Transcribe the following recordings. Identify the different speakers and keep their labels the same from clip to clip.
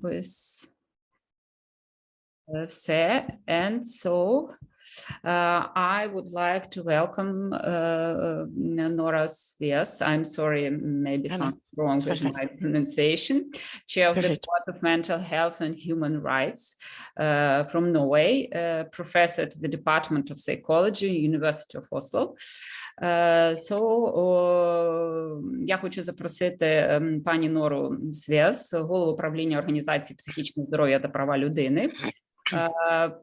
Speaker 1: with все. And so I would like to welcome Nora Свеас. I'm sorry, maybe something wrong with my pronunciation. Chair of the Board of Mental Health and Human Rights from Norway, professor at the Department of Psychology, University of Oslo. Я хочу запросити пані Нору Свеас, голову управління організації психічного здоров'я та права людини.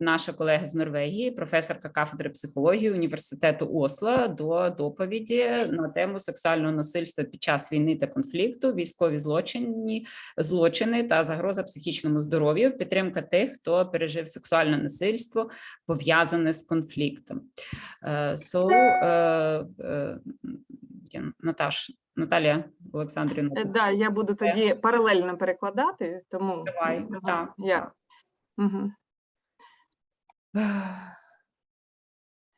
Speaker 1: Наша колега з Норвегії, професорка кафедри психології Університету Осло, до доповіді на тему сексуального насильства під час війни та конфлікту, військові злочини та загроза психічному здоров'ю, підтримка тих, хто пережив сексуальне насильство, пов'язане з конфліктом. Наталія Олександрівна.
Speaker 2: Да, я буду тоді паралельно перекладати, тому...
Speaker 1: Давай, так.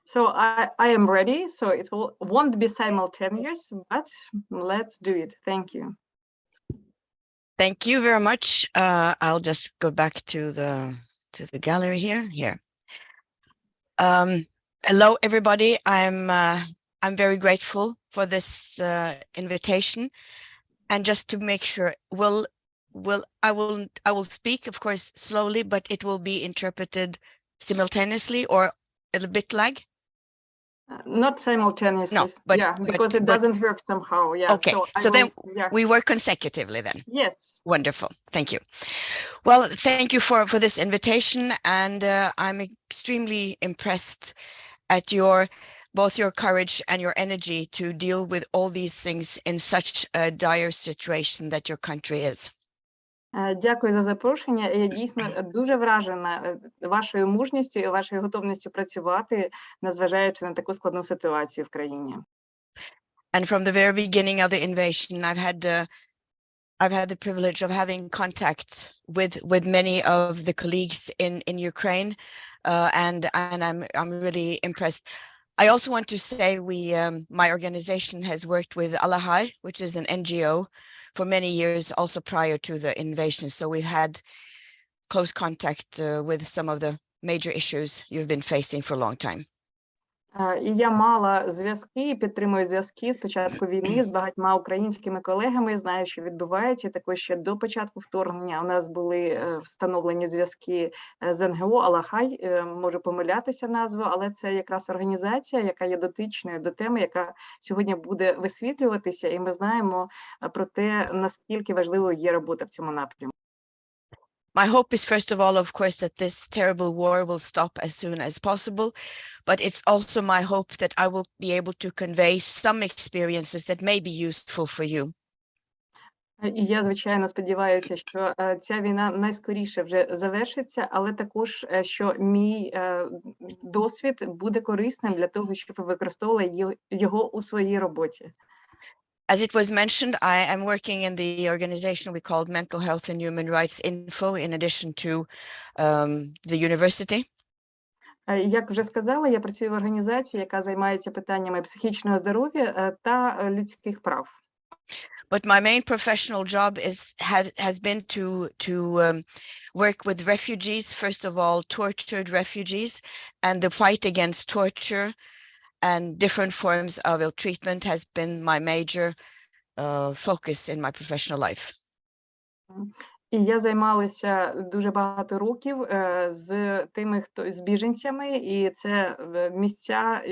Speaker 2: So I am ready, so it won't be simultaneous, but let's do it. Thank you.
Speaker 3: Thank you very much. I'll just go back to the gallery here. Hello, everybody. I'm very grateful for this invitation, and just to make sure, I will speak, of course, slowly, but it will be interpreted simultaneously or a bit lag.
Speaker 2: Not simultaneously.
Speaker 3: No, but
Speaker 2: because it doesn't work somehow. Yeah.
Speaker 3: Okay. So then we work consecutively then.
Speaker 2: Yes.
Speaker 3: Wonderful. Thank you. Well, thank you for this invitation, and I'm extremely impressed at both your courage and your energy to deal with all these things in such a dire situation that your country is.
Speaker 2: Дякую за запрошення. Я дійсно дуже вражена вашою мужністю і вашою готовністю працювати, незважаючи на таку складну ситуацію в країні.
Speaker 3: And from the very beginning of the invasion, I've had the privilege of having contact with many of the colleagues in Ukraine, and I'm really impressed. I also want to say my organization has worked with Alahai, which is an NGO, for many years, also prior to the invasion. So we've had close contact with some of the major issues you've been facing for a long time.
Speaker 2: І я мала зв'язки, підтримую зв'язки з початку війни з багатьма українськими колегами, знаю, що відбувається. Також ще до початку вторгнення у нас були встановлені зв'язки з НГО Алахай, можу помилятися назву, але це якраз організація, яка є дотичною до теми, яка сьогодні буде висвітлюватися, і ми знаємо про те, наскільки важливою є робота в цьому напрямку.
Speaker 3: My hope is, first of all, of course, that this terrible war will stop as soon as possible, but it's also my hope that I will be able to convey some experiences that may be useful for you.
Speaker 2: І я, звичайно, сподіваюся, що ця війна найскоріше вже завершиться, але також, що мій досвід буде корисним для того, щоб ви використовували його у своїй роботі.
Speaker 3: As it was mentioned, I am working in the organization we called Mental Health and Human Rights Info, in addition to the university.
Speaker 2: Як вже сказала, я працюю в організації, яка займається питаннями психічного здоров'я та людських прав.
Speaker 3: But my main professional job has been to work with refugees, first of all, tortured refugees, and the fight against torture and different forms of ill treatment has been my major focus in my professional life.
Speaker 2: І я займалася дуже багато років з з біженцями, і це місця,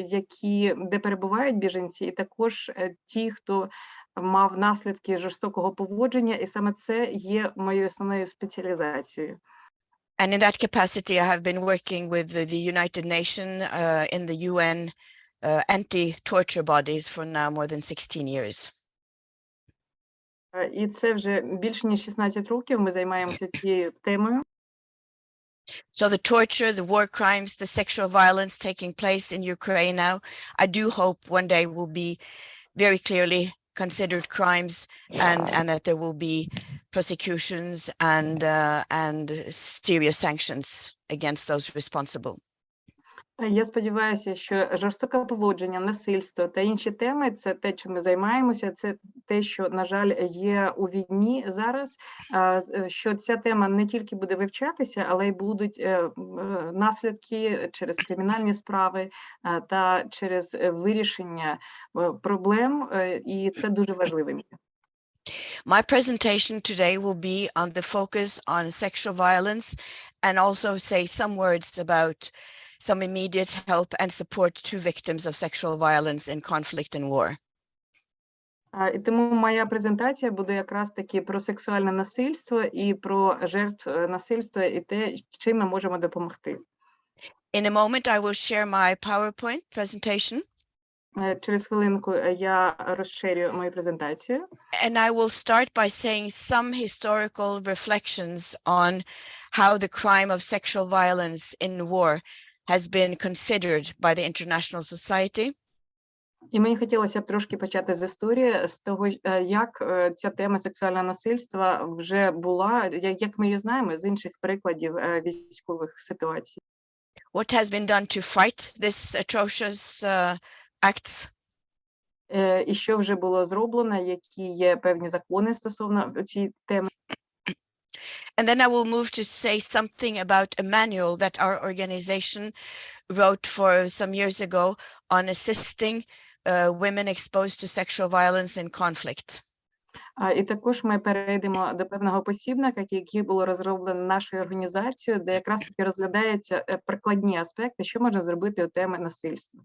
Speaker 2: де перебувають біженці, і також ті, хто мав наслідки жорстокого поводження, і саме це є моєю основною спеціалізацією.
Speaker 3: And in that capacity, I have been working with the United Nations in the UN anti-torture bodies for now more than 16 years.
Speaker 2: І це вже більше ніж 16 років ми займаємося цією темою.
Speaker 3: So the torture, the war crimes, the sexual violence taking place in Ukraine now, I do hope one day will be very clearly considered crimes, and that there will be prosecutions and serious sanctions against those responsible.
Speaker 2: Я сподіваюся, що жорстоке поводження, насильство та інші теми – це те, чим ми займаємося, це те, що, на жаль, є у війні зараз, що ця тема не тільки буде вивчатися, але й будуть наслідки через кримінальні справи та через вирішення проблем, і це дуже важливо.
Speaker 3: My presentation today will be on the focus on sexual violence and also say some words about some immediate help and support to victims of sexual violence in conflict and war.
Speaker 2: І тому моя презентація буде якраз таки про сексуальне насильство і про жертв насильства і те, чим ми можемо допомогти.
Speaker 3: In a moment, I will share my PowerPoint presentation.
Speaker 2: Через хвилинку я розширю мою презентацію.
Speaker 3: And I will start by saying some historical reflections on how the crime of sexual violence in war has been considered by the international society.
Speaker 2: І мені хотілося б трошки почати з історії, з того, як ця тема сексуального насильства вже була, як ми її знаємо з інших прикладів військових ситуацій.
Speaker 3: What has been done to fight this atrocious acts?
Speaker 2: І що вже було зроблено, які є певні закони стосовно цієї теми.
Speaker 3: And then I will move to say something about a manual that our organization wrote for some years ago on assisting women exposed to sexual violence in conflict.
Speaker 2: І також ми перейдемо до певного посібника, який було розроблено нашою організацією, де якраз таки розглядаються прикладні аспекти, що можна зробити у темі насильства.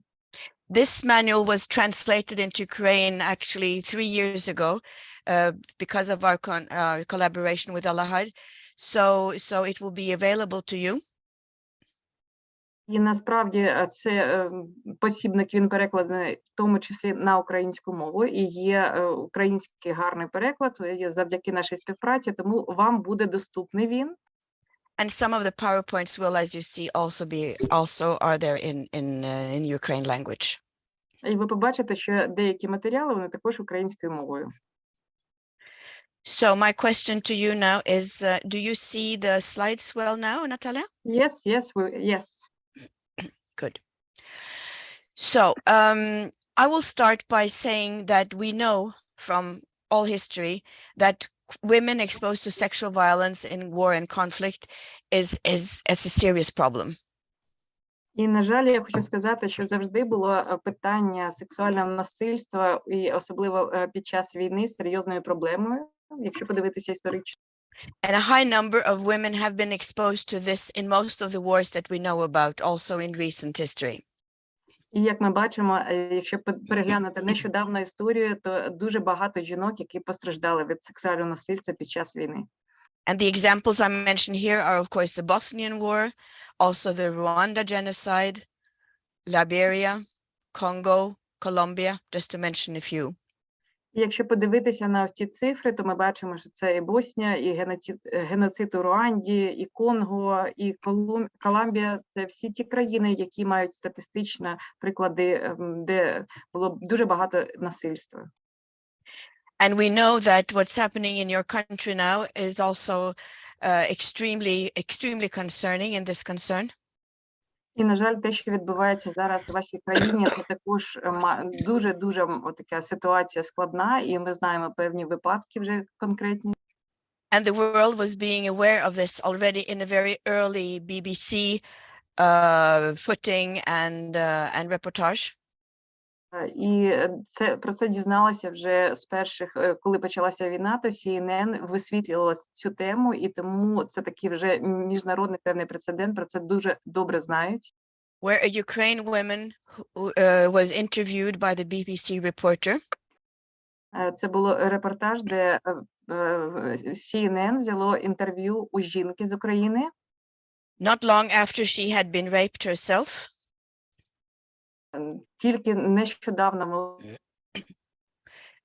Speaker 3: This manual was translated into Ukraine actually 3 years ago because of our collaboration with Alahad. So it will be available to you.
Speaker 2: І насправді це посібник, він перекладений в тому числі на українську мову, і є український гарний переклад завдяки нашій співпраці, тому вам буде доступний він.
Speaker 3: And some of the PowerPoints will, as you see, also are there in Ukraine language.
Speaker 2: І ви побачите, що деякі матеріали, вони також українською мовою.
Speaker 3: So my question to you now is, do you see the slides well now, Natalia?
Speaker 2: Yes.
Speaker 3: Good. So I will start by saying that we know from all history that women exposed to sexual violence in war and conflict is a serious problem.
Speaker 2: І, на жаль, я хочу сказати, що завжди було питання сексуального насильства, і особливо під час війни, серйозною проблемою, якщо подивитися історично.
Speaker 3: And a high number of women have been exposed to this in most of the wars that we know about, also in recent history.
Speaker 2: І як ми бачимо, якщо переглянути нещодавну історію, то дуже багато жінок, які постраждали від сексуального насильства під час війни.
Speaker 3: And the examples I mentioned here are, of course, the Bosnian War, also the Rwanda genocide, Liberia, Congo, Colombia, just to mention a few.
Speaker 2: І якщо подивитися на ці цифри, то ми бачимо, що це і Боснія, і геноцид у Руанді, і Конго, і Колумбія – це всі ті країни, які мають статистично приклади, де було дуже багато насильства.
Speaker 3: And we know that what's happening in your country now is also extremely concerning in this concern.
Speaker 2: І, на жаль, те, що відбувається зараз у вашій країні, це також дуже така ситуація складна, і ми знаємо певні випадки вже конкретні.
Speaker 3: And the world was being aware of this already in a very early BBC footing and reportage.
Speaker 2: І про це дізналася вже з перших, коли почалася війна, то CNN висвітлювала цю тему, і тому це такий вже міжнародний певний прецедент, про це дуже добре знають.
Speaker 3: Where a Ukraine woman was interviewed by the BBC reporter.
Speaker 2: Це було репортаж, де CNN взяло інтерв'ю у жінки з України.
Speaker 3: Not long after she had been raped herself.
Speaker 2: Тільки нещодавно.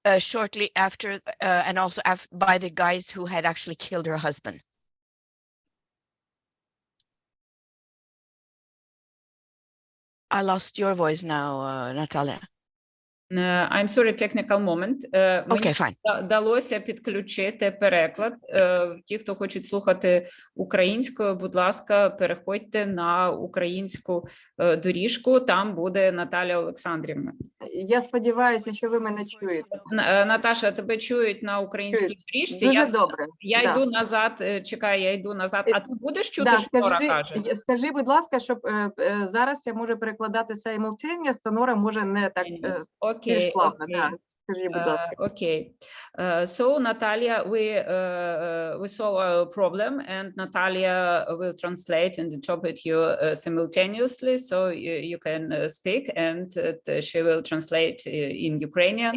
Speaker 3: Shortly after, and also by the guys who had actually killed her husband. I lost your voice now, Natalia.
Speaker 1: I'm sorry, technical moment.
Speaker 3: Okay, fine.
Speaker 1: Мені вдалося підключити переклад. Ті, хто хочуть слухати українською, будь ласка, переходьте на українську доріжку, там буде Наталя Олександрівна.
Speaker 2: Я сподіваюся, що ви мене чуєте.
Speaker 1: Наташа, тебе чують на українській доріжці?
Speaker 2: Дуже добре.
Speaker 1: Я йду назад, чекай, я йду назад. А ти будеш чути,
Speaker 2: Да,
Speaker 1: що Нора каже?
Speaker 2: Скажи, будь ласка, щоб зараз я можу перекладати simultaneous, то Нора може не так більш плавно. Да, скажи, будь ласка.
Speaker 1: Okay. So, Natalia, we solve our problem, and Natalia will translate and interpret you simultaneously, so you can speak, and she will translate in Ukrainian.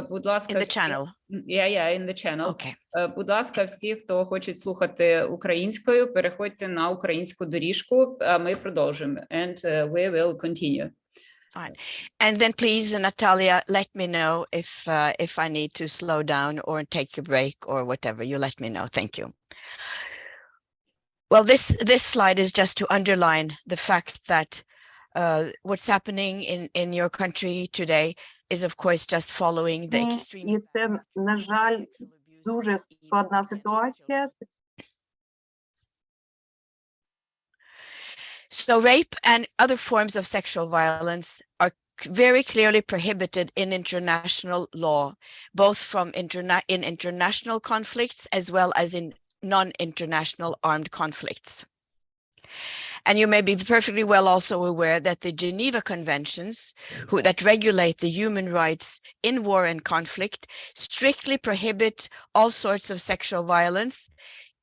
Speaker 1: Будь ласка,
Speaker 3: in the channel.
Speaker 1: Yeah, in the channel.
Speaker 3: Okay.
Speaker 1: Будь ласка, всі, хто хочуть слухати українською, переходьте на українську доріжку, а ми продовжимо. And we will continue.
Speaker 3: Fine. And then please, Natalia, let me know if I need to slow down or take a break or whatever. You let me know. Thank you. Well, this slide is just to underline the fact that what's happening in your country today is, of course, just following the extreme.
Speaker 2: І це, на жаль, дуже складна ситуація.
Speaker 3: So rape and other forms of sexual violence are very clearly prohibited in international law, both from in international conflicts as well as in non-international armed conflicts. And you may be perfectly well also aware that the Geneva Conventions that regulate the human rights in war and conflict strictly prohibit all sorts of sexual violence.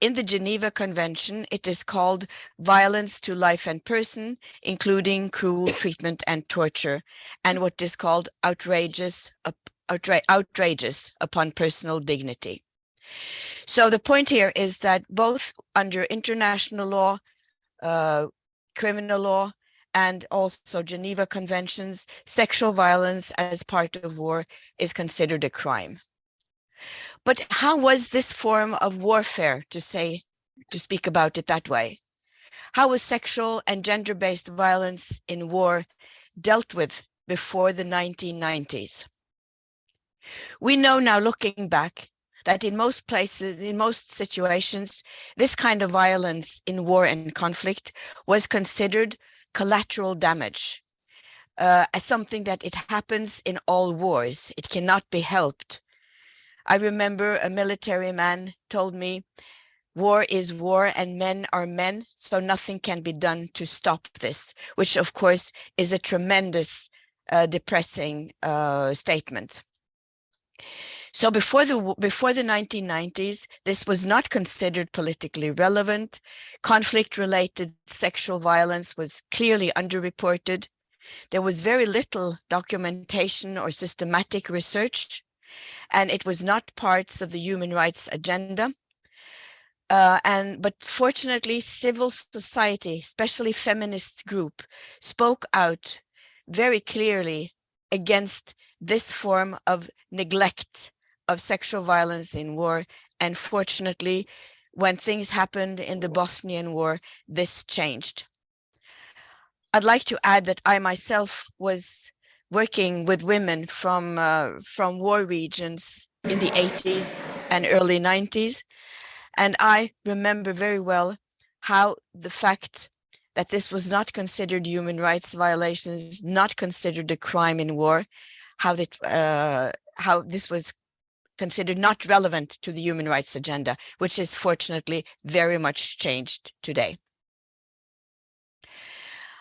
Speaker 3: In the Geneva Convention, it is called violence to life and person, including cruel treatment and torture, and what is called outrageous upon personal dignity. So the point here is that both under international law, criminal law, and also Geneva Conventions, sexual violence as part of war is considered a crime. But how was this form of warfare, to speak about it that way? How was sexual and gender-based violence in war dealt with before the 1990s? We know now, looking back, that in most places, in most situations, this kind of violence in war and conflict was considered collateral damage, as something that it happens in all wars. It cannot be helped. I remember a military man told me, war is war and men are men, so nothing can be done to stop this, which of course is a tremendous depressing statement. So before the 1990s, this was not considered politically relevant. Conflict-related sexual violence was clearly underreported. There was very little documentation or systematic research, and it was not parts of the human rights agenda. But fortunately, civil society, especially feminist group, spoke out very clearly against this form of neglect of sexual violence in war. And fortunately, when things happened in the Bosnian War, this changed. I'd like to add that I myself was working with women from war regions in the 80s and early 90s. And I remember very well how the fact that this was not considered human rights violations, not considered a crime in war, how this was considered not relevant to the human rights agenda, which is fortunately very much changed today.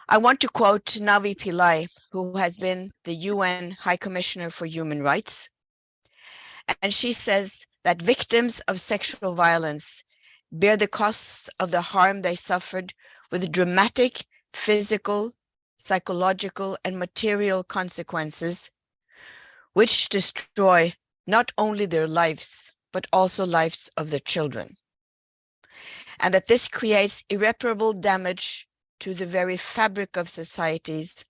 Speaker 3: I want to quote Navi Pillai, who has been the UN High Commissioner for Human Rights. And she says that victims of sexual violence bear the costs of the harm they suffered with dramatic physical, psychological, and material consequences, which destroy not only their lives, but also lives of their children. And that this creates irreparable damage to the very fabric of societies,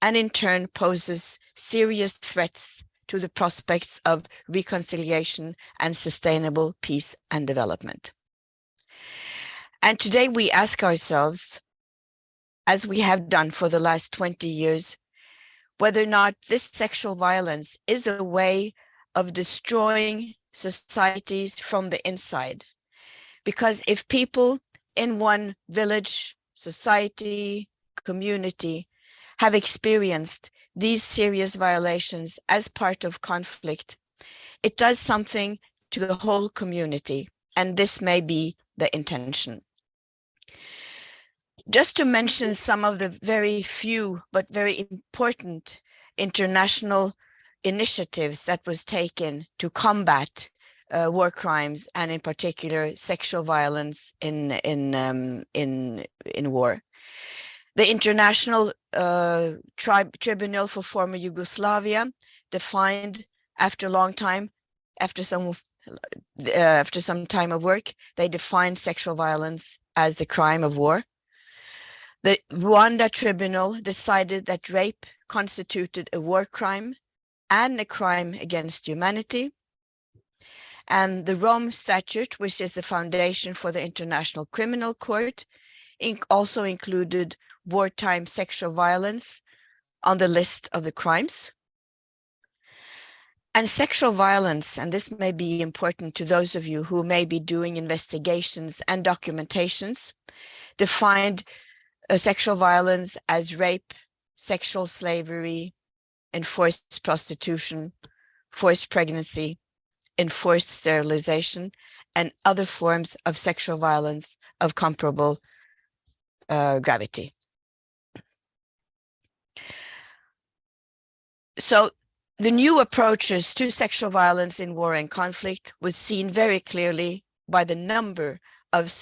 Speaker 3: and in turn poses serious threats to the prospects of reconciliation and sustainable peace and development. And today we ask ourselves, as we have done for the last 20 years, whether or not this sexual violence is a way of destroying societies from the inside. Because if people in one village, society, community have experienced these serious violations as part of conflict, it does something to the whole community, and this may be the intention. Just to mention some of the very few but very important international initiatives that was taken to combat war crimes, and in particular sexual violence in war. The International Tribunal for Former Yugoslavia defined after some time of work, they defined sexual violence as a crime of war. The Rwanda Tribunal decided that rape constituted a war crime and a crime against humanity. And the Rome Statute, which is the foundation for the International Criminal Court, also included wartime sexual violence on the list of the crimes. And sexual violence, and this may be important to those of you who may be doing investigations and documentations, defined sexual violence as rape, sexual slavery, enforced prostitution, forced pregnancy, enforced sterilization, and other forms of sexual violence of comparable gravity. So the new approaches to sexual violence in war and conflict was seen very clearly by the number of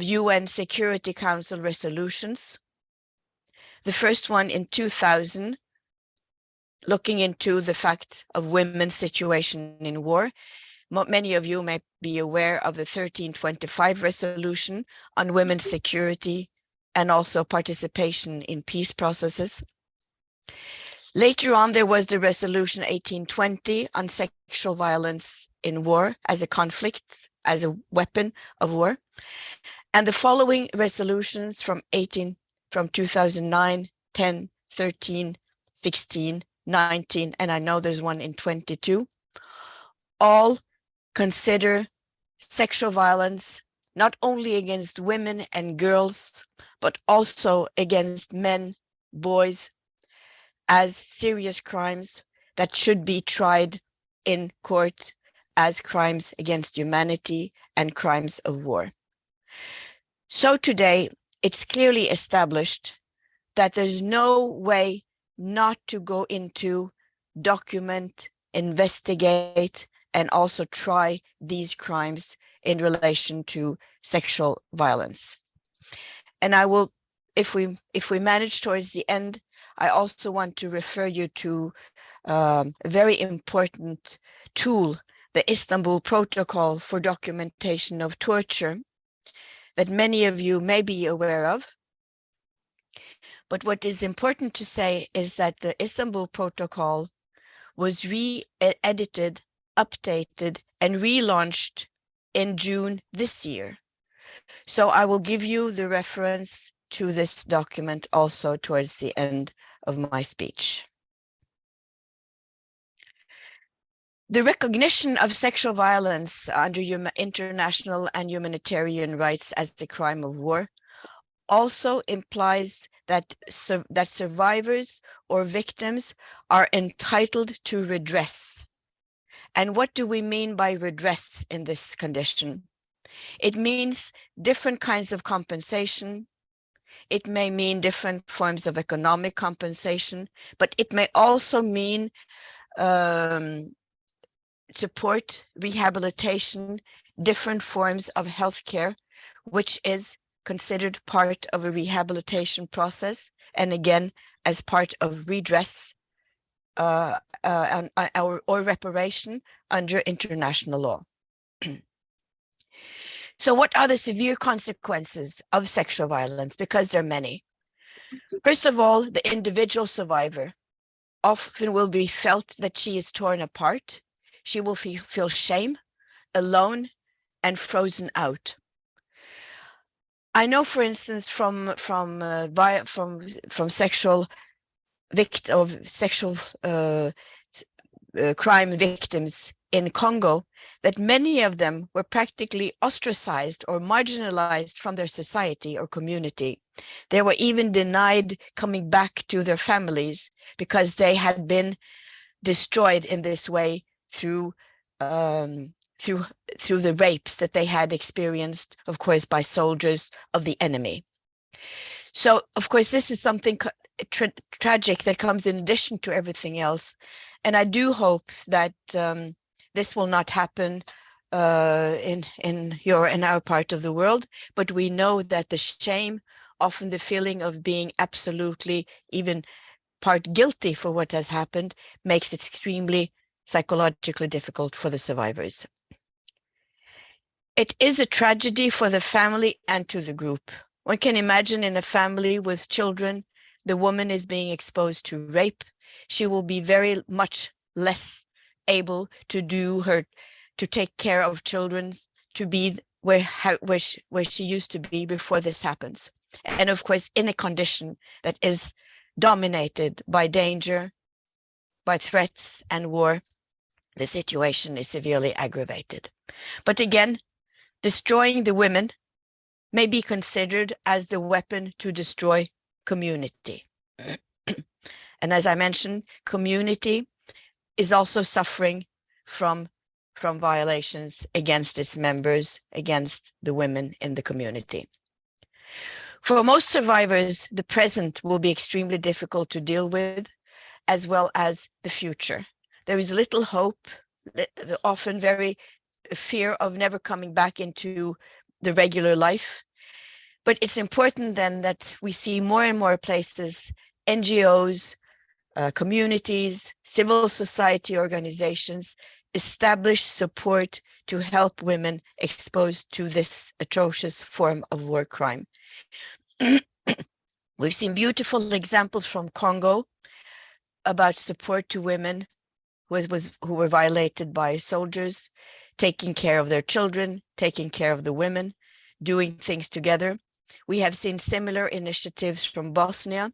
Speaker 3: UN Security Council resolutions. The first one in 2000, looking into the fact of women's situation in war. Many of you may be aware of the 1325 resolution on women's security and also participation in peace processes. Later on, there was the resolution 1820 on sexual violence in war as a conflict, as a weapon of war. And the following resolutions from 2009, 10, 13, 16, 19, and I know there's one in 22, all consider sexual violence not only against women and girls, but also against men, boys, as serious crimes that should be tried in court as crimes against humanity and crimes of war. So today, it's clearly established that there's no way not to go into, document, investigate, and also try these crimes in relation to sexual violence. And I will, if we manage towards the end, I also want to refer you to a very important tool, the Istanbul Protocol for Documentation of Torture, that many of you may be aware of. But what is important to say is that the Istanbul Protocol was re-edited, updated, and relaunched in June this year. So I will give you the reference to this document also towards the end of my speech. The recognition of sexual violence under international and humanitarian rights as a crime of war also implies that survivors or victims are entitled to redress. And what do we mean by redress in this condition? It means different kinds of compensation. It may mean different forms of economic compensation, but it may also mean support, rehabilitation, different forms of healthcare, which is considered part of a rehabilitation process, and again, as part of redress or reparation under international law. So what are the severe consequences of sexual violence? Because there are many. First of all, the individual survivor often will be felt that she is torn apart. She will feel shame, alone, and frozen out. I know, for instance, from sexual crime victims in Congo, that many of them were practically ostracized or marginalized from their society or community. They were even denied coming back to their families because they had been destroyed in this way through the rapes that they had experienced, of course, by soldiers of the enemy. So, of course, this is something tragic that comes in addition to everything else. And I do hope that this will not happen in our part of the world, but we know that the shame, often the feeling of being absolutely even part guilty for what has happened, makes it extremely psychologically difficult for the survivors. It is a tragedy for the family and to the group. One can imagine in a family with children, the woman is being exposed to rape. She will be very much less able to take care of children, to be where she used to be before this happens. And of course, in a condition that is dominated by danger, by threats and war, the situation is severely aggravated. But again, destroying the women may be considered as the weapon to destroy community. And as I mentioned, community is also suffering from violations against its members, against the women in the community. For most survivors, the present will be extremely difficult to deal with, as well as the future. There is little hope, often very fear of never coming back into the regular life. But it's important then that we see more and more places, NGOs, communities, civil society organizations, establish support to help women exposed to this atrocious form of war crime. We've seen beautiful examples from Congo about support to women who were violated by soldiers, taking care of their children, taking care of the women, doing things together. We have seen similar initiatives from Bosnia,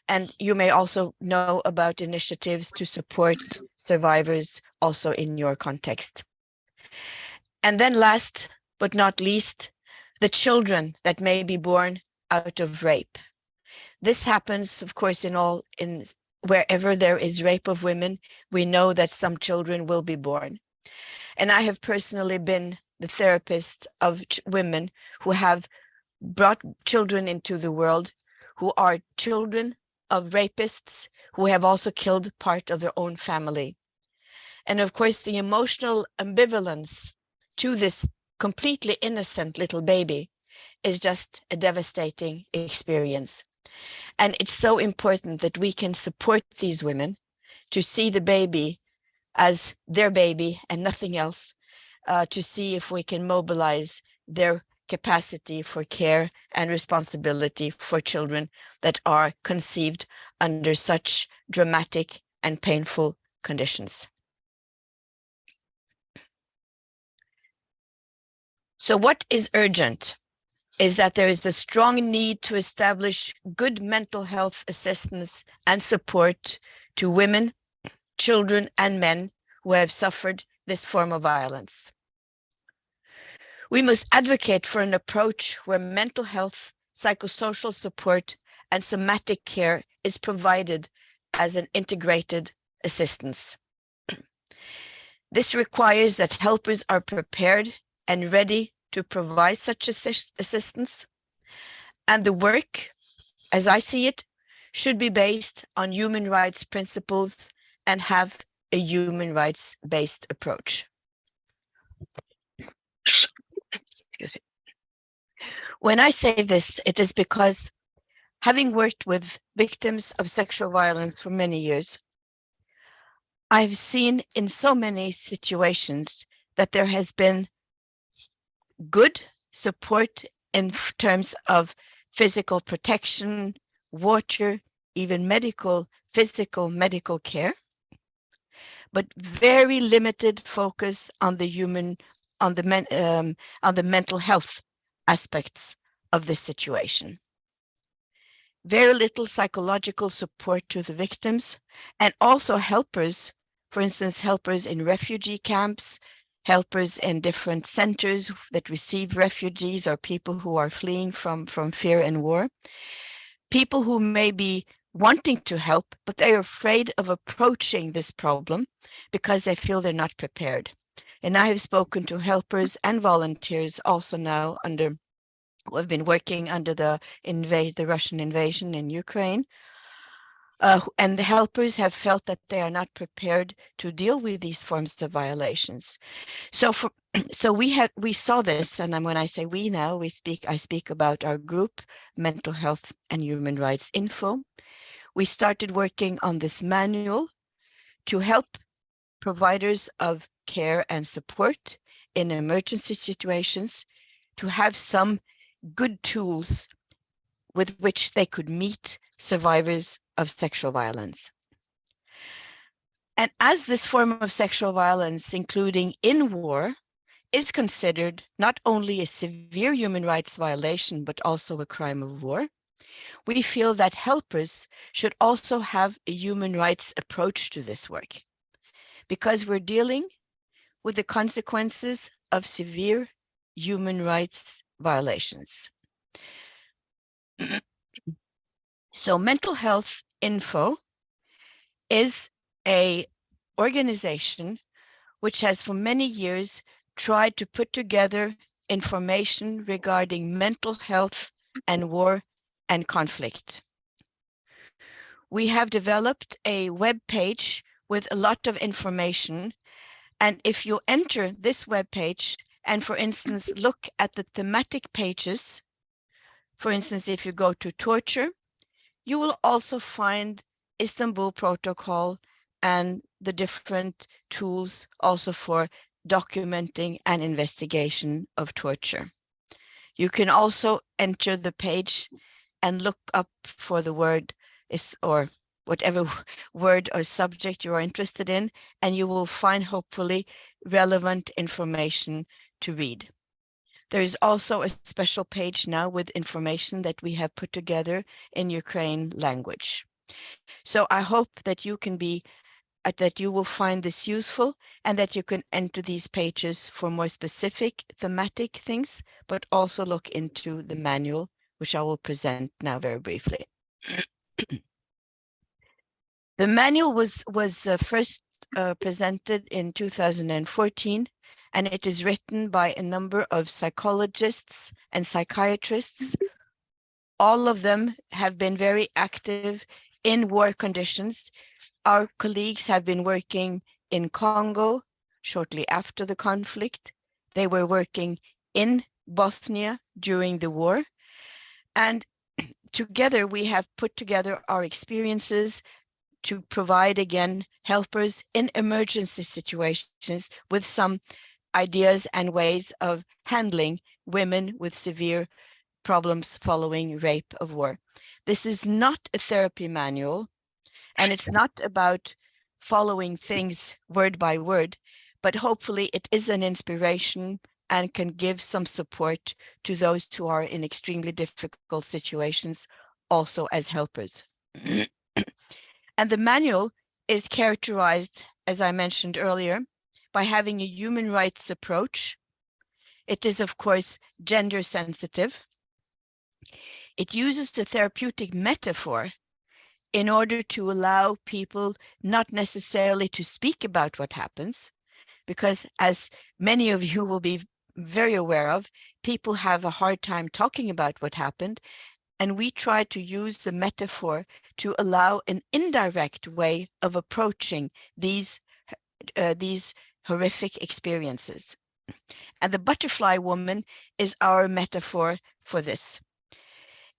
Speaker 3: and you may also know about initiatives to support survivors also in your context. And then last but not least, the children that may be born out of rape. This happens, of course, wherever there is rape of women, we know that some children will be born. And I have personally been the therapist of women who have brought children into the world, who are children of rapists, who have also killed part of their own family. And of course, the emotional ambivalence to this completely innocent little baby is just a devastating experience. And it's so important that we can support these women to see the baby as their baby and nothing else, to see if we can mobilize their capacity for care and responsibility for children that are conceived under such dramatic and painful conditions. So what is urgent is that there is a strong need to establish good mental health assistance and support to women, children, and men who have suffered this form of violence. We must advocate for an approach where mental health, psychosocial support, and somatic care is provided as an integrated assistance. This requires that helpers are prepared and ready to provide such assistance. And the work, as I see it, should be based on human rights principles and have a human rights-based approach. Excuse me. When I say this, it is because having worked with victims of sexual violence for many years, I've seen in so many situations that there has been good support in terms of physical protection, water, even physical medical care, but very limited focus on the mental health aspects of this situation. Very little psychological support to the victims, and also helpers, for instance, helpers in refugee camps, helpers in different centers that receive refugees or people who are fleeing from fear and war. People who may be wanting to help, but they are afraid of approaching this problem because they feel they're not prepared. And I have spoken to helpers and volunteers also now who have been working under the Russian invasion in Ukraine. And the helpers have felt that they are not prepared to deal with these forms of violations. So we saw this, and when I say we now, I speak about our group, Mental Health and Human Rights Info. We started working on this manual to help providers of care and support in emergency situations to have some good tools with which they could meet survivors of sexual violence. And as this form of sexual violence, including in war, is considered not only a severe human rights violation, but also a crime of war, we feel that helpers should also have a human rights approach to this work, because we're dealing with the consequences of severe human rights violations. So Mental Health Info is an organization which has for many years tried to put together information regarding mental health and war and conflict. We have developed a web page with a lot of information, and if you enter this web page and, for instance, look at the thematic pages, for instance, if you go to torture, you will also find Istanbul Protocol and the different tools also for documenting and investigation of torture. You can also enter the page and look up for the word or whatever word or subject you are interested in, and you will find hopefully relevant information to read. There is also a special page now with information that we have put together in Ukraine language. So I hope that you will find this useful, and that you can enter these pages for more specific thematic things, but also look into the manual, which I will present now very briefly. The manual was first presented in 2014, and it is written by a number of psychologists and psychiatrists. All of them have been very active in war conditions. Our colleagues have been working in Congo shortly after the conflict. They were working in Bosnia during the war. And together we have put together our experiences to provide, again, helpers in emergency situations with some ideas and ways of handling women with severe problems following rape of war. This is not a therapy manual, and it's not about following things word by word, but hopefully it is an inspiration and can give some support to those who are in extremely difficult situations, also as helpers. And the manual is characterized, as I mentioned earlier, by having a human rights approach. It is, of course, gender sensitive. It uses the therapeutic metaphor in order to allow people not necessarily to speak about what happens, because as many of you will be very aware of, people have a hard time talking about what happened, and we try to use the metaphor to allow an indirect way of approaching these horrific experiences. And the butterfly woman is our metaphor for this.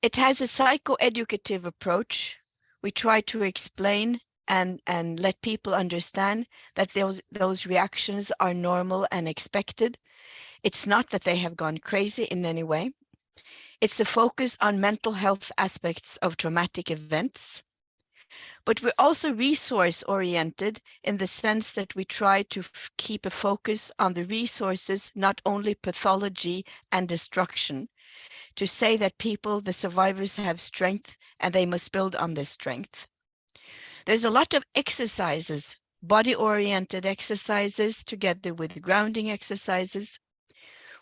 Speaker 3: It has a psychoeducative approach. We try to explain and let people understand that those reactions are normal and expected. It's not that they have gone crazy in any way. It's a focus on mental health aspects of traumatic events. But we're also resource-oriented in the sense that we try to keep a focus on the resources, not only pathology and destruction, to say that people, the survivors, have strength and they must build on this strength. There's a lot of exercises, body-oriented exercises together with grounding exercises.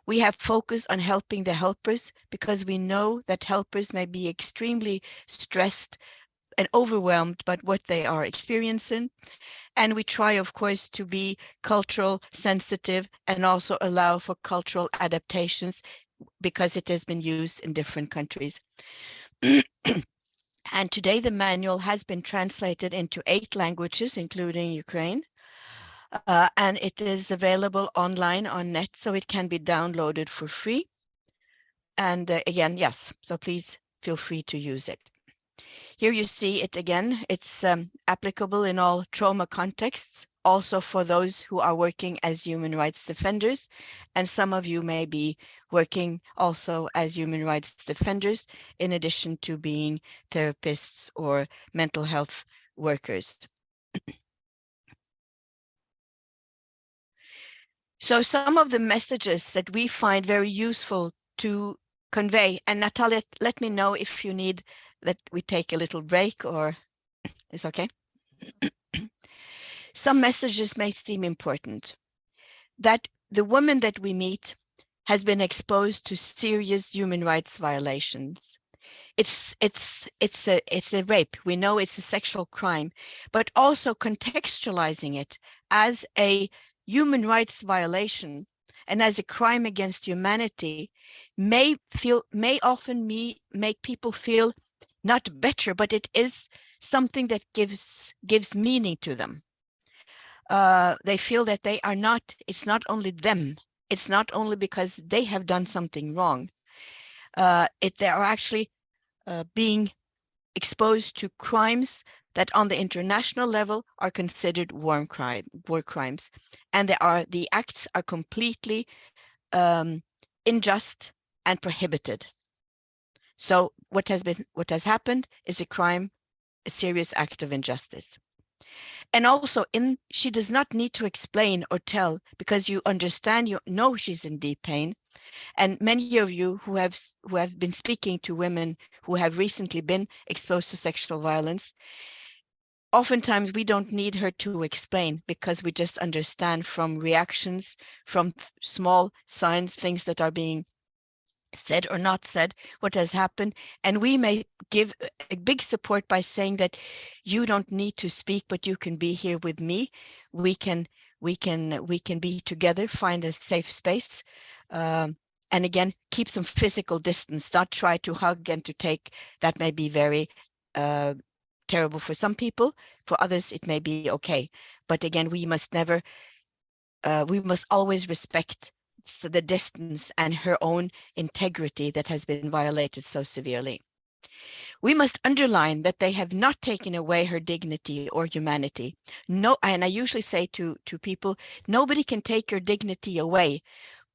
Speaker 3: We have focused on helping the helpers because we know that helpers may be extremely stressed and overwhelmed by what they are experiencing. And we try, of course, to be cultural sensitive and also allow for cultural adaptations because it has been used in different countries. And today the manual has been translated into 8 languages, including Ukraine. And it is available online on net, so it can be downloaded for free. And again, yes, so please feel free to use it. Here you see it again. It's applicable in all trauma contexts, also for those who are working as human rights defenders. And some of you may be working also as human rights defenders, in addition to being therapists or mental health workers. So some of the messages that we find very useful to convey, and Natalia, let me know if you need that we take a little break or it's okay. Some messages may seem important. That the woman that we meet has been exposed to serious human rights violations. It's a rape. We know it's a sexual crime, but also contextualizing it as a human rights violation and as a crime against humanity may often make people feel not better, but it is something that gives meaning to them. They feel that they are not, it's not only them, it's not only because they have done something wrong. They are actually being exposed to crimes that on the international level are considered war crimes. And the acts are completely unjust and prohibited. So what has happened is a crime, a serious act of injustice. And also she does not need to explain or tell because you understand, you know she's in deep pain. And many of you who have been speaking to women who have recently been exposed to sexual violence, oftentimes we don't need her to explain because we just understand from reactions, from small signs, things that are being said or not said, what has happened. And we may give a big support by saying that you don't need to speak, but you can be here with me. We can be together, find a safe space. And again, keep some physical distance, not try to hug and to take. That may be very terrible for some people. For others, it may be okay. But again, we must always respect the distance and her own integrity that has been violated so severely. We must underline that they have not taken away her dignity or humanity. No, and I usually say to people, nobody can take your dignity away,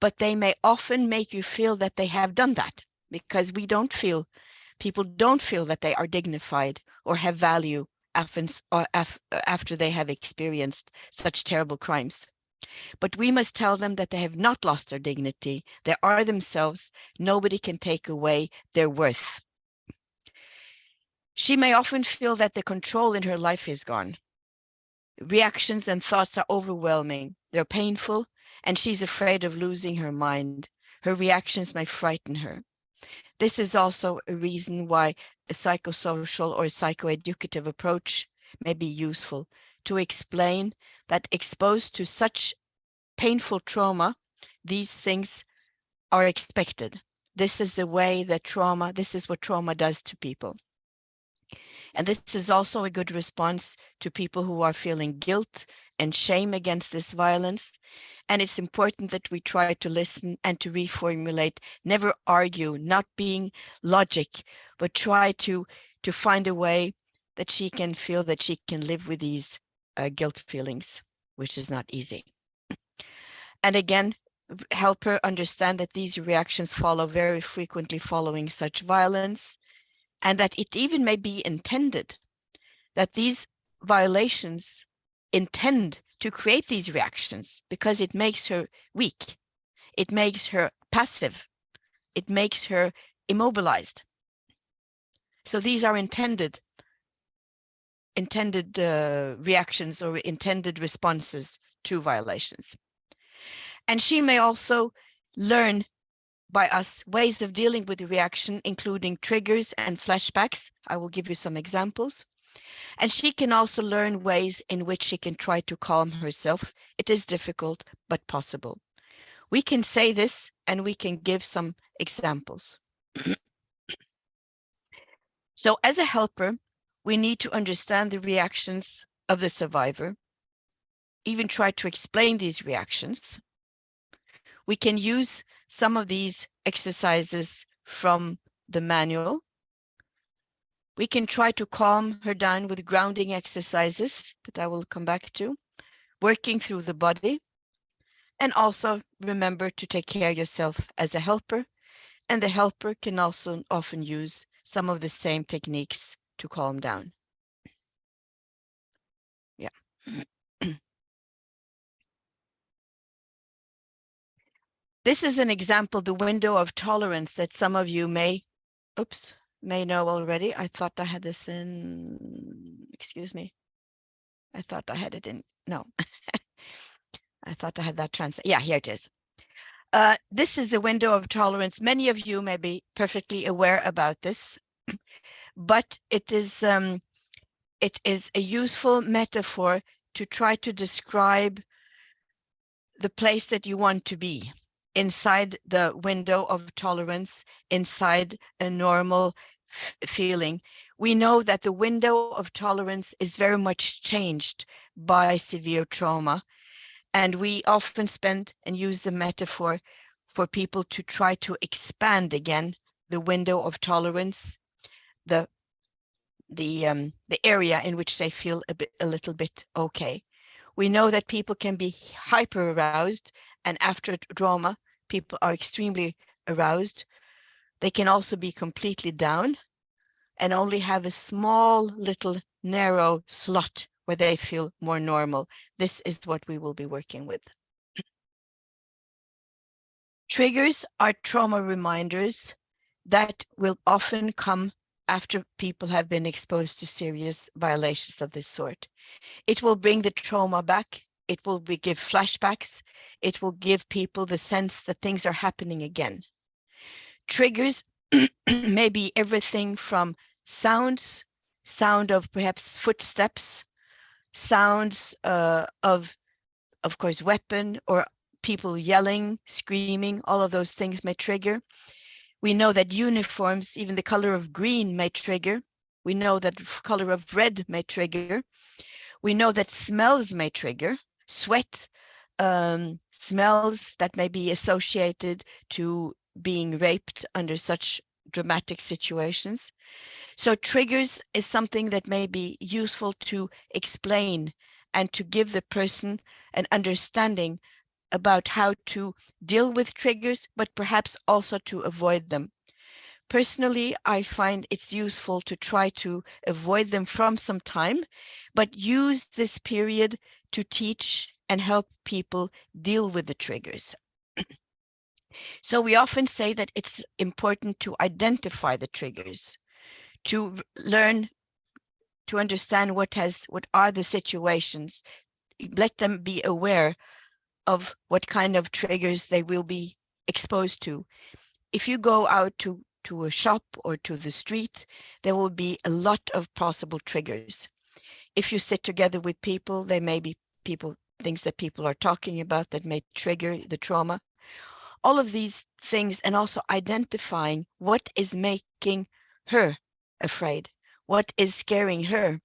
Speaker 3: but they may often make you feel that they have done that because people don't feel that they are dignified or have value after they have experienced such terrible crimes. But we must tell them that they have not lost their dignity. They are themselves. Nobody can take away their worth. She may often feel that the control in her life is gone. Reactions and thoughts are overwhelming. They're painful, and she's afraid of losing her mind. Her reactions may frighten her. This is also a reason why a psychosocial or psychoeducative approach may be useful to explain that exposed to such painful trauma, these things are expected. This is the way that this is what trauma does to people. And this is also a good response to people who are feeling guilt and shame against this violence. And it's important that we try to listen and to reformulate, never argue, not being logic, but try to find a way that she can feel that she can live with these guilt feelings, which is not easy. And again, help her understand that these reactions follow very frequently following such violence, and that it even may be intended, that these violations intend to create these reactions because it makes her weak, it makes her passive, it makes her immobilized. So these are intended reactions or intended responses to violations. And she may also learn by us ways of dealing with the reaction, including triggers and flashbacks. I will give you some examples. And she can also learn ways in which she can try to calm herself. It is difficult, but possible. We can say this and we can give some examples. So as a helper, we need to understand the reactions of the survivor, even try to explain these reactions. We can use some of these exercises from the manual. We can try to calm her down with grounding exercises that I will come back to, working through the body, and also remember to take care of yourself as a helper. And the helper can also often use some of the same techniques to calm down. Yeah. This is an example, the window of tolerance that some of you may know already. I thought I had this in, excuse me. I thought I had it in, no. I thought I had that translate. Yeah, here it is. This is the window of tolerance. Many of you may be perfectly aware about this, but it is a useful metaphor to try to describe the place that you want to be inside the window of tolerance, inside a normal feeling. We know that the window of tolerance is very much changed by severe trauma. And we often spend and use the metaphor for people to try to expand again the window of tolerance, the area in which they feel a little bit okay. We know that people can be hyper aroused, and after trauma, people are extremely aroused. They can also be completely down and only have a small little narrow slot where they feel more normal. This is what we will be working with. Triggers are trauma reminders that will often come after people have been exposed to serious violations of this sort. It will bring the trauma back. It will give flashbacks. It will give people the sense that things are happening again. Triggers may be everything from sound of perhaps footsteps, sounds of course, weapon or people yelling, screaming, all of those things may trigger. We know that uniforms, even the color of green may trigger. We know that color of red may trigger. We know that smells may trigger. Sweat, smells that may be associated to being raped under such dramatic situations. So triggers is something that may be useful to explain and to give the person an understanding about how to deal with triggers, but perhaps also to avoid them. Personally, I find it's useful to try to avoid them from some time, but use this period to teach and help people deal with the triggers. So we often say that it's important to identify the triggers, to learn to understand what are the situations, let them be aware of what kind of triggers they will be exposed to. If you go out to a shop or to the street, there will be a lot of possible triggers. If you sit together with people, there may be things that people are talking about that may trigger the trauma. All of these things, and also identifying what is making her afraid, what is scaring her,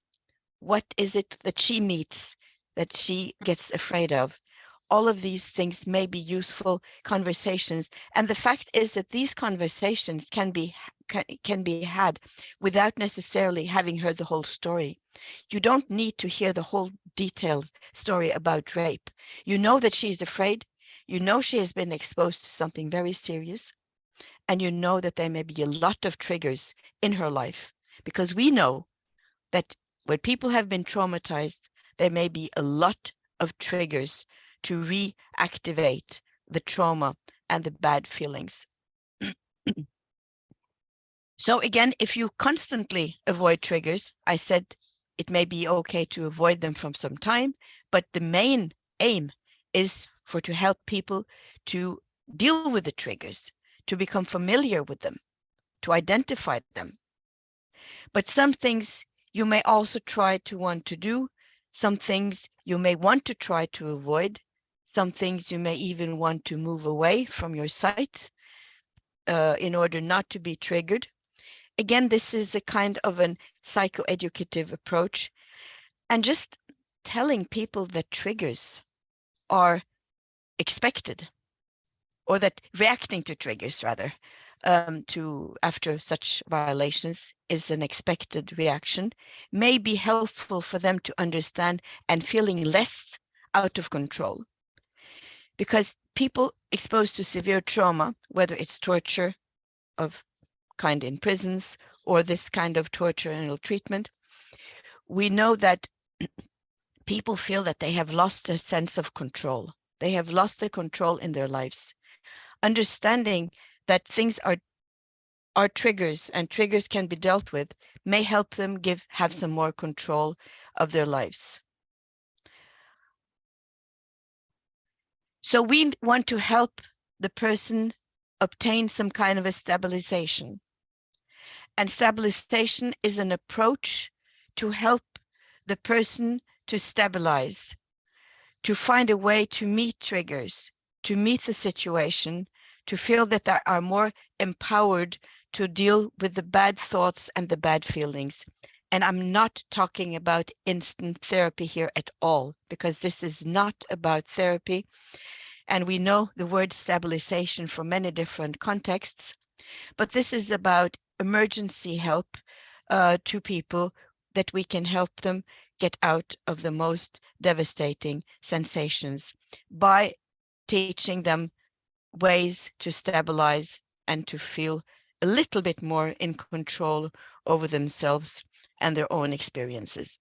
Speaker 3: what is it that she meets that she gets afraid of. All of these things may be useful conversations. And the fact is that these conversations can be had without necessarily having heard the whole story. You don't need to hear the whole detailed story about rape. You know that she's afraid. You know she has been exposed to something very serious. And you know that there may be a lot of triggers in her life, because we know that when people have been traumatized, there may be a lot of triggers to reactivate the trauma and the bad feelings. So again, if you constantly avoid triggers, I said it may be okay to avoid them from some time, but the main aim is to help people to deal with the triggers, to become familiar with them, to identify them. But some things you may also try to want to do, some things you may want to try to avoid, some things you may even want to move away from your sight in order not to be triggered. Again, this is a kind of an psychoeducative approach, and just telling people that triggers are expected, or that reacting to triggers rather, after such violations is an expected reaction, may be helpful for them to understand and feeling less out of control. Because people exposed to severe trauma, whether it's torture of kind in prisons or this kind of torture and ill treatment, we know that people feel that they have lost a sense of control. They have lost the control in their lives. Understanding that things are triggers and triggers can be dealt with may help them have some more control of their lives. So we want to help the person obtain some kind of a stabilization. And stabilization is an approach to help the person to stabilize, to find a way to meet triggers, to meet the situation, to feel that they are more empowered to deal with the bad thoughts and the bad feelings. And I'm not talking about instant therapy here at all, because this is not about therapy. And we know the word stabilization from many different contexts, but this is about emergency help to people, that we can help them get out of the most devastating sensations by teaching them ways to stabilize and to feel a little bit more in control over themselves and their own experiences.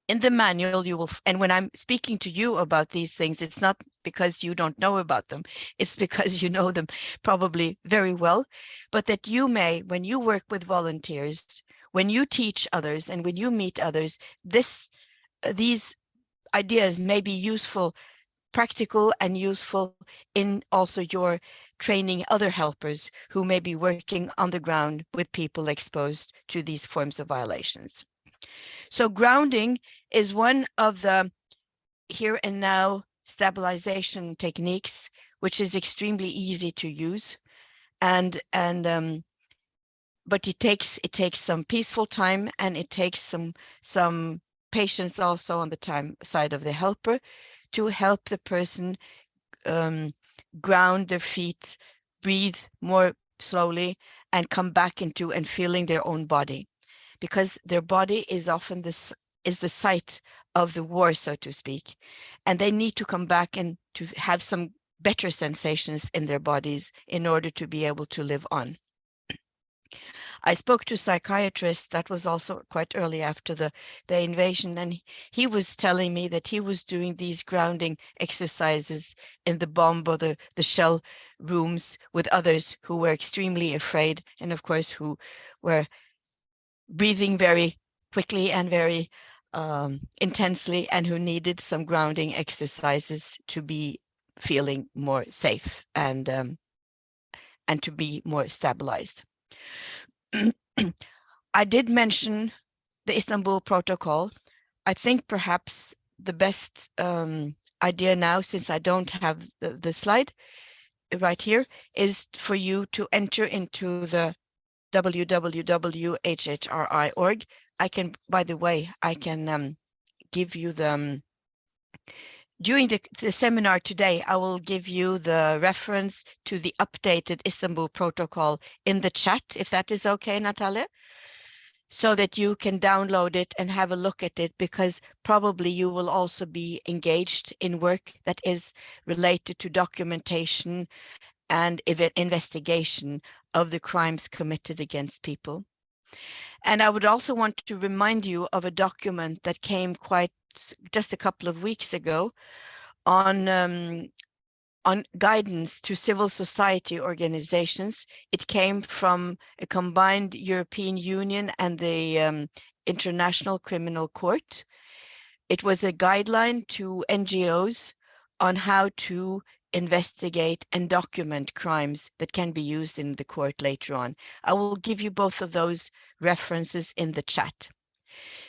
Speaker 3: In the manual, you will, and when I'm speaking to you about these things, it's not because you don't know about them, it's because you know them probably very well, but that you may, when you work with volunteers, when you teach others, and when you meet others, these ideas may be useful, practical and useful in also your training other helpers who may be working on the ground with people exposed to these forms of violations. So grounding is one of the here and now stabilization techniques, which is extremely easy to use, but it takes some peaceful time, and it takes some patience also on the side of the helper to help the person ground their feet, breathe more slowly, and come back into and feeling their own body, because their body is often the site of the war, so to speak, and they need to come back and to have some better sensations in their bodies in order to be able to live on. I spoke to a psychiatrist, that was also quite early after the invasion, and he was telling me that he was doing these grounding exercises in the bomb or the shell rooms with others who were extremely afraid, and of course who were breathing very quickly and very intensely, and who needed some grounding exercises to be feeling more safe and to be more stabilized. I did mention the Istanbul Protocol. I think perhaps the best idea now, since I don't have the slide right here, is for you to enter into the www.mhhri.org. I can, by the way, I can give you the, during the seminar today, I will give you the reference to the updated Istanbul Protocol in the chat, if that is okay, Natalia, so that you can download it and have a look at it, because probably you will also be engaged in work that is related to documentation and investigation of the crimes committed against people. And I would also want to remind you of a document that came just a couple of weeks ago on on guidance to civil society organizations. It came from a combined European Union and the International Criminal Court. It was a guideline to NGOs on how to investigate and document crimes that can be used in the court later on. I will give you both of those references in the chat.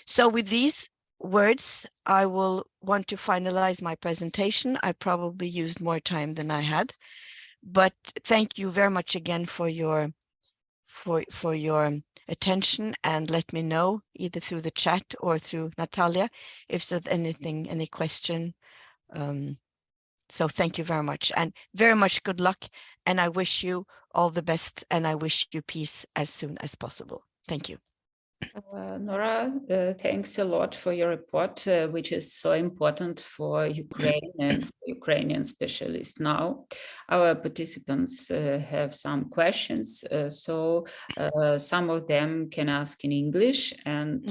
Speaker 3: So with these words, I will want to finalize my presentation. I probably used more time than I had, but thank you very much again for your attention, and let me know either through the chat or through Natalia if there's anything, any question. So thank you very much, and very much good luck, and I wish you all the best, and I wish you peace as soon as possible. Thank you.
Speaker 1: Nora, thanks a lot for your report, which is so important for Ukraine and for Ukrainian specialists now. Our participants have some questions, so some of them can ask in English, and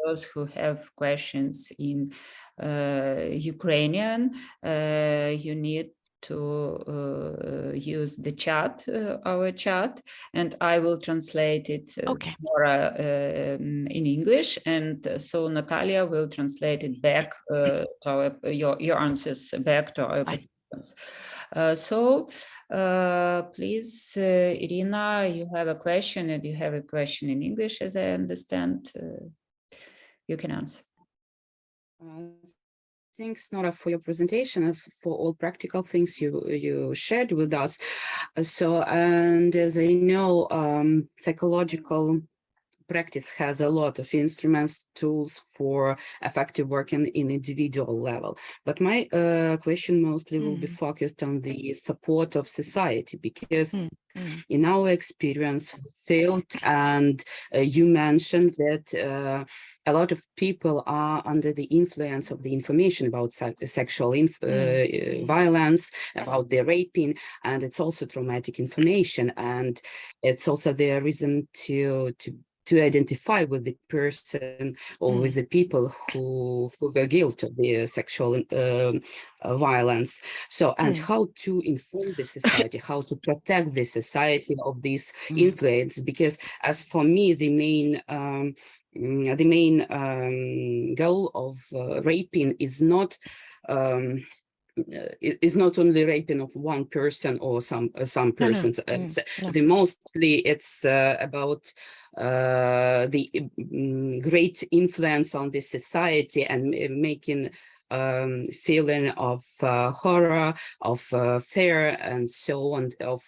Speaker 1: those who have questions in Ukrainian, you need to use the chat, our chat, and I will translate it Nora, in English, and so Natalia will translate it back to your answers back to our participants. Please, Irina, you have a question, and you have a question in English, as I understand. You can answer.
Speaker 4: Thanks, Nora, for your presentation and for all practical things you shared with us. So, and as I know, psychological practice has a lot of instruments, tools for effective work in individual level. But my question mostly will be focused on the support of society, because in our experience, field, and you mentioned that a lot of people are under the influence of the information about sexual violence, about the raping, and it's also traumatic information, and it's also the reason to identify with the person or with the people who were guilty of the sexual violence. So, and how to inform the society, how to protect the society of this influence, because as for me, the main goal of raping is not only raping of one person or some persons. Mostly it's about the great influence on the society and making feeling of horror, of fear, and so on, of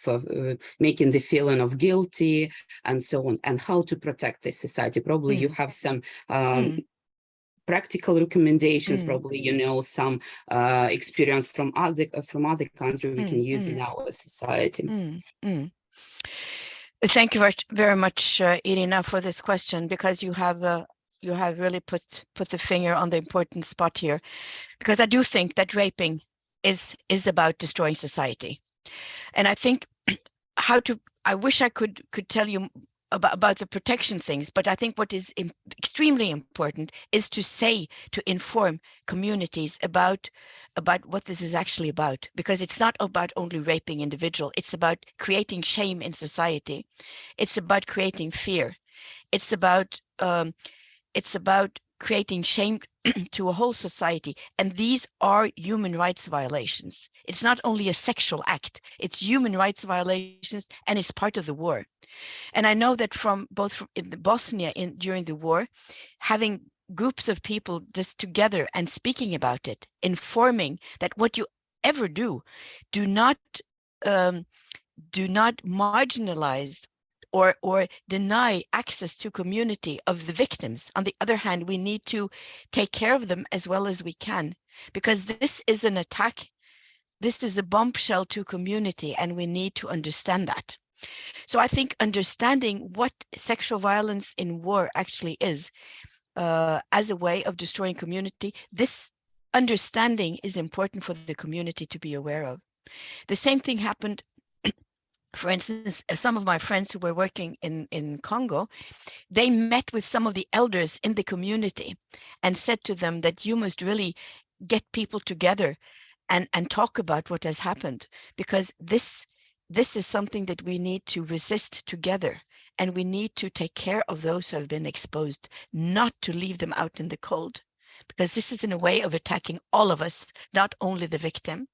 Speaker 4: making the feeling of guilty, and so on, and how to protect the society. Probably you have some practical recommendations, probably you know some experience from other countries we can use in our society.
Speaker 3: Thank you very much, Irina, for this question, because you have really put the finger on the important spot here, because I do think that raping is about destroying society, and I think I wish I could tell you about the protection things, but I think what is extremely important is to inform communities about what this is actually about, because it's not about only raping individual. It's about creating shame in society. It's about creating fear. It's about creating shame to a whole society, and these are human rights violations. It's not only a sexual act, it's human rights violations, and it's part of the war. And I know that from in Bosnia during the war, having groups of people just together and speaking about it, informing that what you ever do not marginalize or deny access to community of the victims. On the other hand, we need to take care of them as well as we can, because this is an attack. This is a bombshell to community, and we need to understand that. So I think understanding what sexual violence in war actually is as a way of destroying community, this understanding is important for the community to be aware of. The same thing happened, for instance, some of my friends who were working in Congo, they met with some of the elders in the community and said to them that you must really get people together and talk about what has happened, because this is something that we need to resist together, and we need to take care of those who have been exposed, not to leave them out in the cold, because this is in a way of attacking all of us, not only the victim.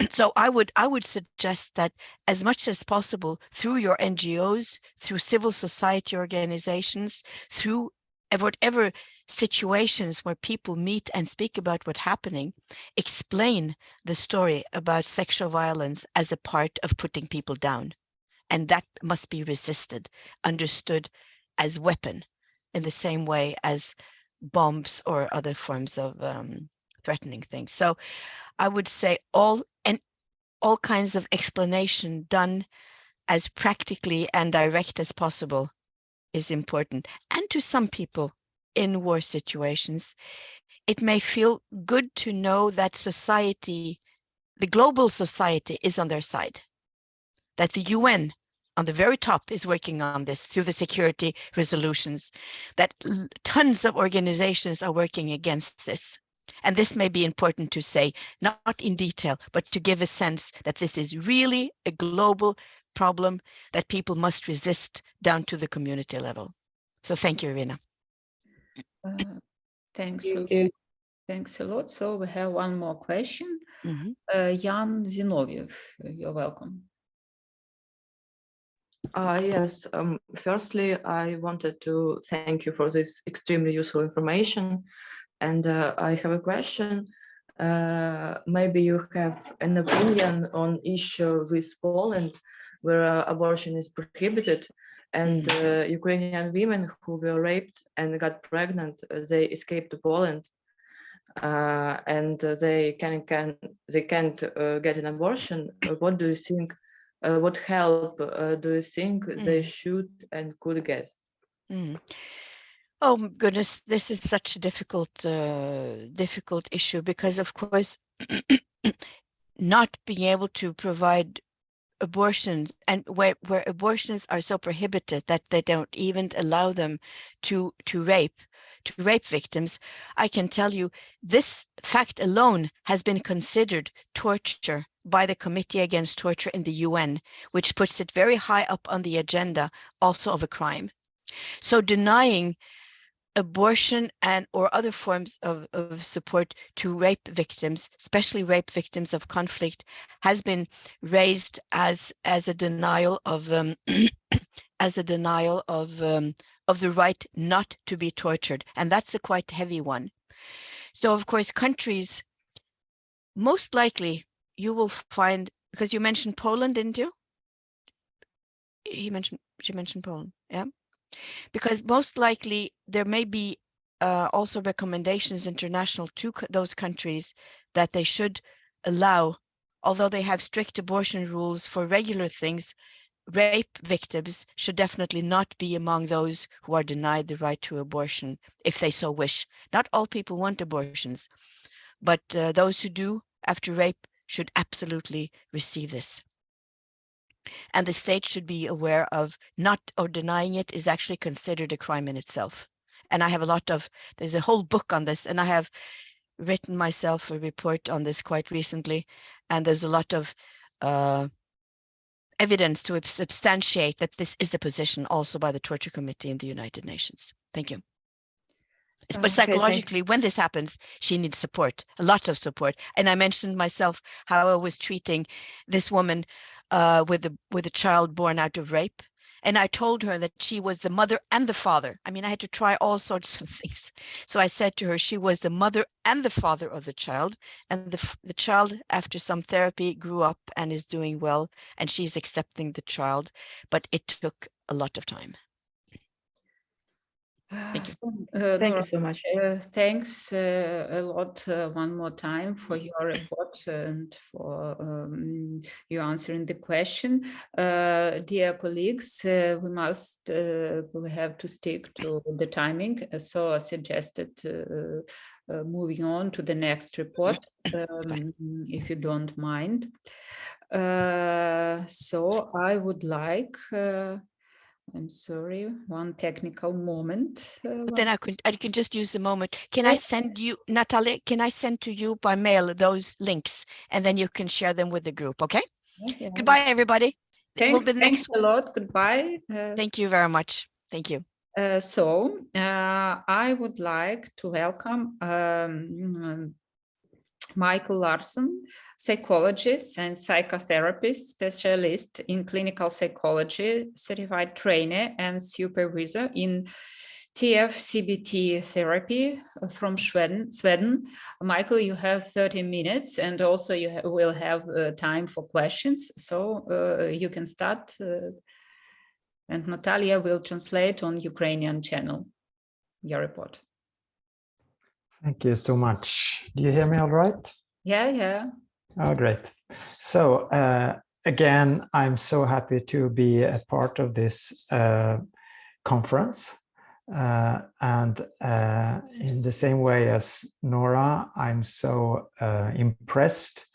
Speaker 3: So I would suggest that as much as possible, through your NGOs, through civil society organizations, through whatever situations where people meet and speak about what's happening, explain the story about sexual violence as a part of putting people down. And that must be resisted, understood as weapon, in the same way as bombs or other forms of threatening things. So I would say all kinds of explanation done as practically and direct as possible is important. And to some people in war situations, it may feel good to know that society, the global society, is on their side, that the UN on the very top is working on this through the security resolutions, that tons of organizations are working against this. And this may be important to say, not in detail, but to give a sense that this is really a global problem that people must resist down to the community level. So thank you, Irina.
Speaker 1: Thanks.
Speaker 4: Thank you.
Speaker 1: Thanks a lot. So we have one more question. Jan Zinoviev, you're welcome.
Speaker 5: Yes, firstly, I wanted to thank you for this extremely useful information. And I have a question. Maybe you have an opinion on issue with Poland, where abortion is prohibited, and Ukrainian women who were raped and got pregnant, they escaped to Poland, and they can't get an abortion. What do you think? What help do you think they should and could get?
Speaker 3: Oh goodness, this is such a difficult issue, because of course not being able to provide abortions, and where abortions are so prohibited that they don't even allow them to rape victims, I can tell you this fact alone has been considered torture by the Committee Against Torture in the UN, which puts it very high up on the agenda also of a crime. So denying abortion and or other forms of support to rape victims, especially rape victims of conflict, has been raised as a denial of as a denial of the right not to be tortured, and that's a quite heavy one. So of course countries, most likely you will find, because you mentioned Poland, didn't you? She mentioned Poland, yeah. Because most likely there may be also recommendations international to those countries that they should allow, although they have strict abortion rules for regular things, rape victims should definitely not be among those who are denied the right to abortion if they so wish. Not all people want abortions, but those who do after rape should absolutely receive this. And the state should be aware of not or denying it is actually considered a crime in itself. And I have there's a whole book on this, and I have written myself a report on this quite recently. And there's a lot of evidence to substantiate that this is the position also by the Torture Committee in the United Nations. Thank you. But psychologically, when this happens, she needs support, a lot of support. And I mentioned myself how I was treating this woman with a child born out of rape. And I told her that she was the mother and the father. I mean, I had to try all sorts of things. So I said to her, she was the mother and the father of the child. And the child, after some therapy, grew up and is doing well. And she's accepting the child. But it took a lot of time. Thank you.
Speaker 5: Thank
Speaker 1: Nora,
Speaker 5: you so much.
Speaker 1: Thanks a lot one more time for your report and for you answering the question. Dear colleagues, we have to stick to the timing. So I suggested moving on to the next report, if you don't mind. So I would like I'm sorry, one technical moment.
Speaker 3: But then I can just use the moment. Can I send you, Natalia, can I send to you by mail those links and then you can share them with the group, okay?
Speaker 1: Okay.
Speaker 3: Goodbye, everybody.
Speaker 1: Thanks a lot. Goodbye.
Speaker 3: Thank you very much. Thank you.
Speaker 1: I would like to welcome Michael Larsson, psychologist and psychotherapist, specialist in clinical psychology, certified trainer and supervisor in TF-CBT therapy from Sweden. Michael, you have 30 minutes and also you will have time for questions. So you can start and Natalia will translate on Ukrainian channel your report.
Speaker 6: Thank you so much. Do you hear me all right?
Speaker 1: Yeah.
Speaker 6: Oh, great. So again, I'm so happy to be a part of this conference. And in the same way as Nora, I'm so impressed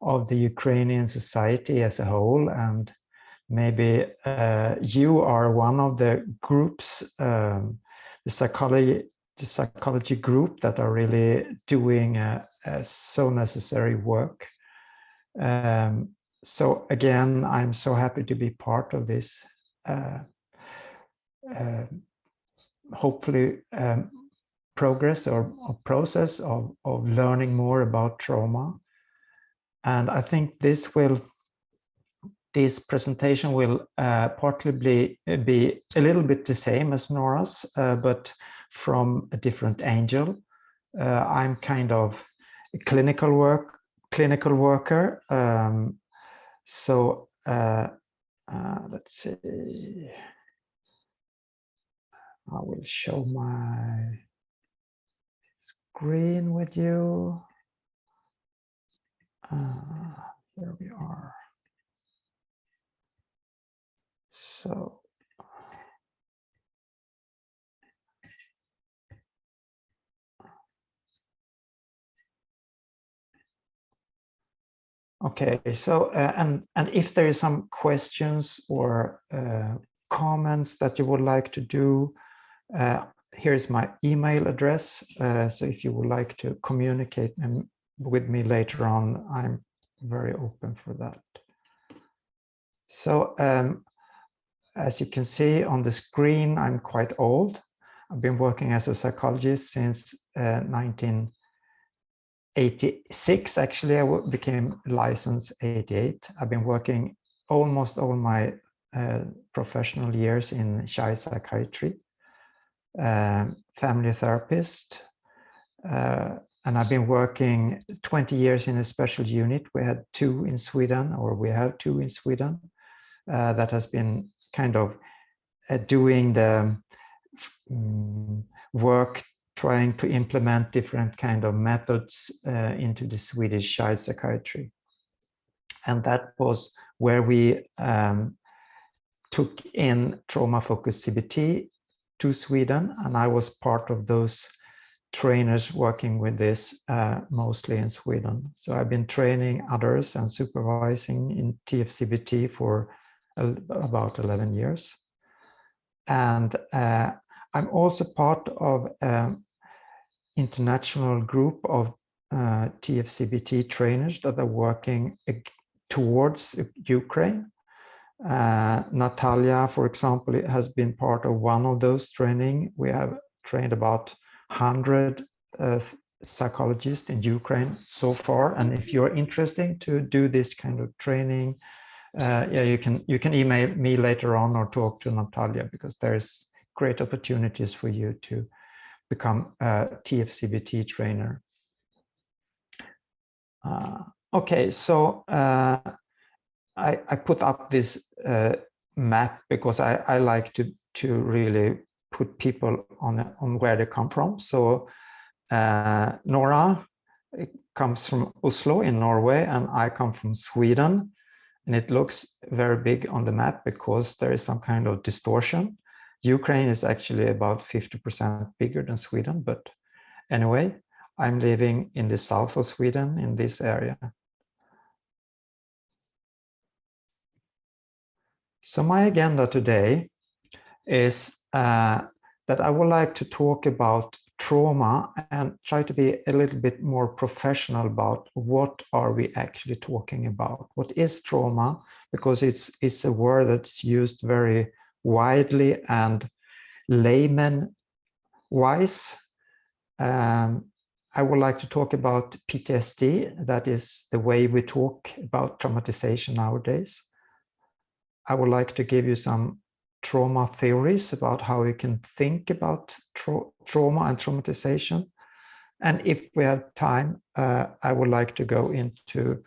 Speaker 6: of the Ukrainian society as a whole. And maybe you are one of the groups, the psychology group that are really doing a so necessary work. So again, I'm so happy to be part of this hopefully progress or process of learning more about trauma. And I think this presentation will partly be a little bit the same as Nora's, but from a different angle. I'm kind of a clinical worker. Let's see. I will show my screen with you. Here we are. So. Okay, so and if there is some questions or comments that you would like to do, here's my email address. So if you would like to communicate with me later on, I'm very open for that. So as you can see on the screen, I'm quite old. I've been working as a psychologist since 1986. Actually, I became licensed 88. I've been working almost all my professional years in child psychiatry, family therapist, and I've been working 20 years in a special unit. We had two in Sweden, or we have two in Sweden, that has been kind of doing the work, trying to implement different kind of methods into the Swedish child psychiatry. And that was where we took in trauma-focused CBT to Sweden, and I was part of those trainers working with this mostly in Sweden. So I've been training others and supervising in TF-CBT for about 11 years. And I'm also part of an international group of TF-CBT trainers that are working towards Ukraine. Natalia, for example, has been part of one of those training. We have trained about 100 psychologists in Ukraine so far. And if you're interested to do this kind of training, yeah, you can email me later on or talk to Natalia, because there's great opportunities for you to become a TF-CBT trainer. Okay, so I put up this map because I like to really put people on where they come from. So Nora comes from Oslo in Norway, and I come from Sweden. And it looks very big on the map because there is some kind of distortion. Ukraine is actually about 50% bigger than Sweden, but anyway, I'm living in the south of Sweden in this area. So my agenda today is that I would like to talk about trauma and try to be a little bit more professional about what are we actually talking about. What is trauma? Because it's a word that's used very widely and layman-wise. I would like to talk about PTSD. That is the way we talk about traumatization nowadays. I would like to give you some trauma theories about how you can think about trauma and traumatization. And if we have time, I would like to go into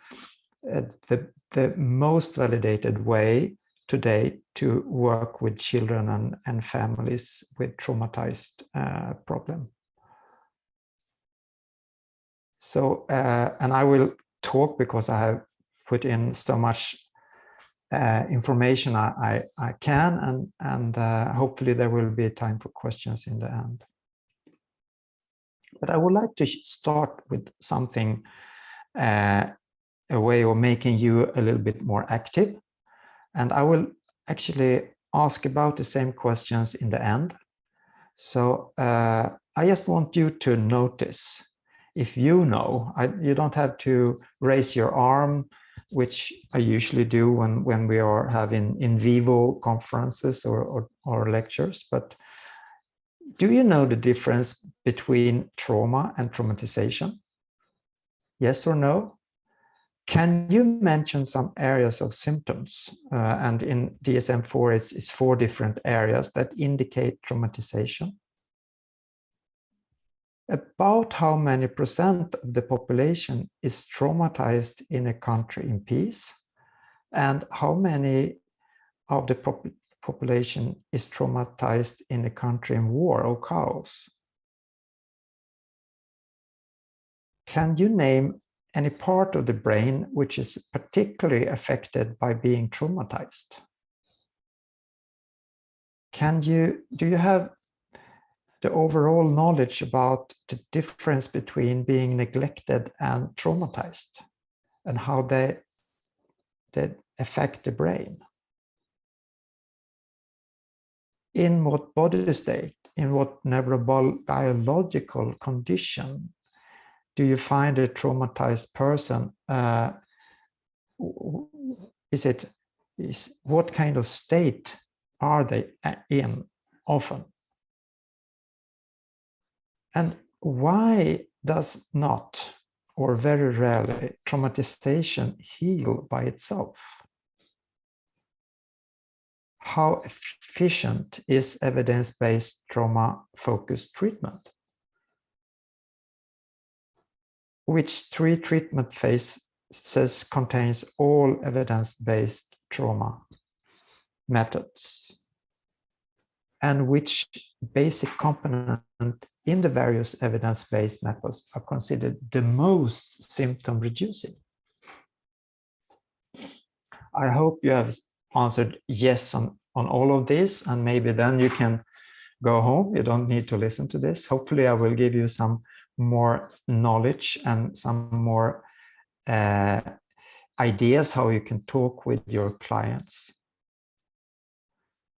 Speaker 6: the most validated way today to work with children and families with traumatized problem. So, and I will talk because I have put in so much information I can, and hopefully there will be time for questions in the end. But I would like to start with something, a way of making you a little bit more active. And I will actually ask about the same questions in the end. So I just want you to notice if you know. You don't have to raise your arm, which I usually do when we are having in vivo conferences or lectures. But do you know the difference between trauma and traumatization? Yes or no? Can you mention some areas of symptoms? And in DSM-4, it's 4 different areas that indicate traumatization. About how many % of the population is traumatized in a country in peace? And how many of the population is traumatized in a country in war or chaos? Can you name any part of the brain which is particularly affected by being traumatized? Do you have the overall knowledge about the difference between being neglected and traumatized and how they affect the brain? In what body state, in what neurobiological condition do you find a traumatized person? What kind of state are they in often? And why does not, or very rarely, traumatization heal by itself? How efficient is evidence-based trauma-focused treatment? Which 3 treatment phases contains all evidence-based trauma methods? And which basic component in the various evidence-based methods are considered the most symptom reducing? I hope you have answered yes on all of this, and maybe then you can go home. You don't need to listen to this. Hopefully I will give you some more knowledge and some more ideas how you can talk with your clients.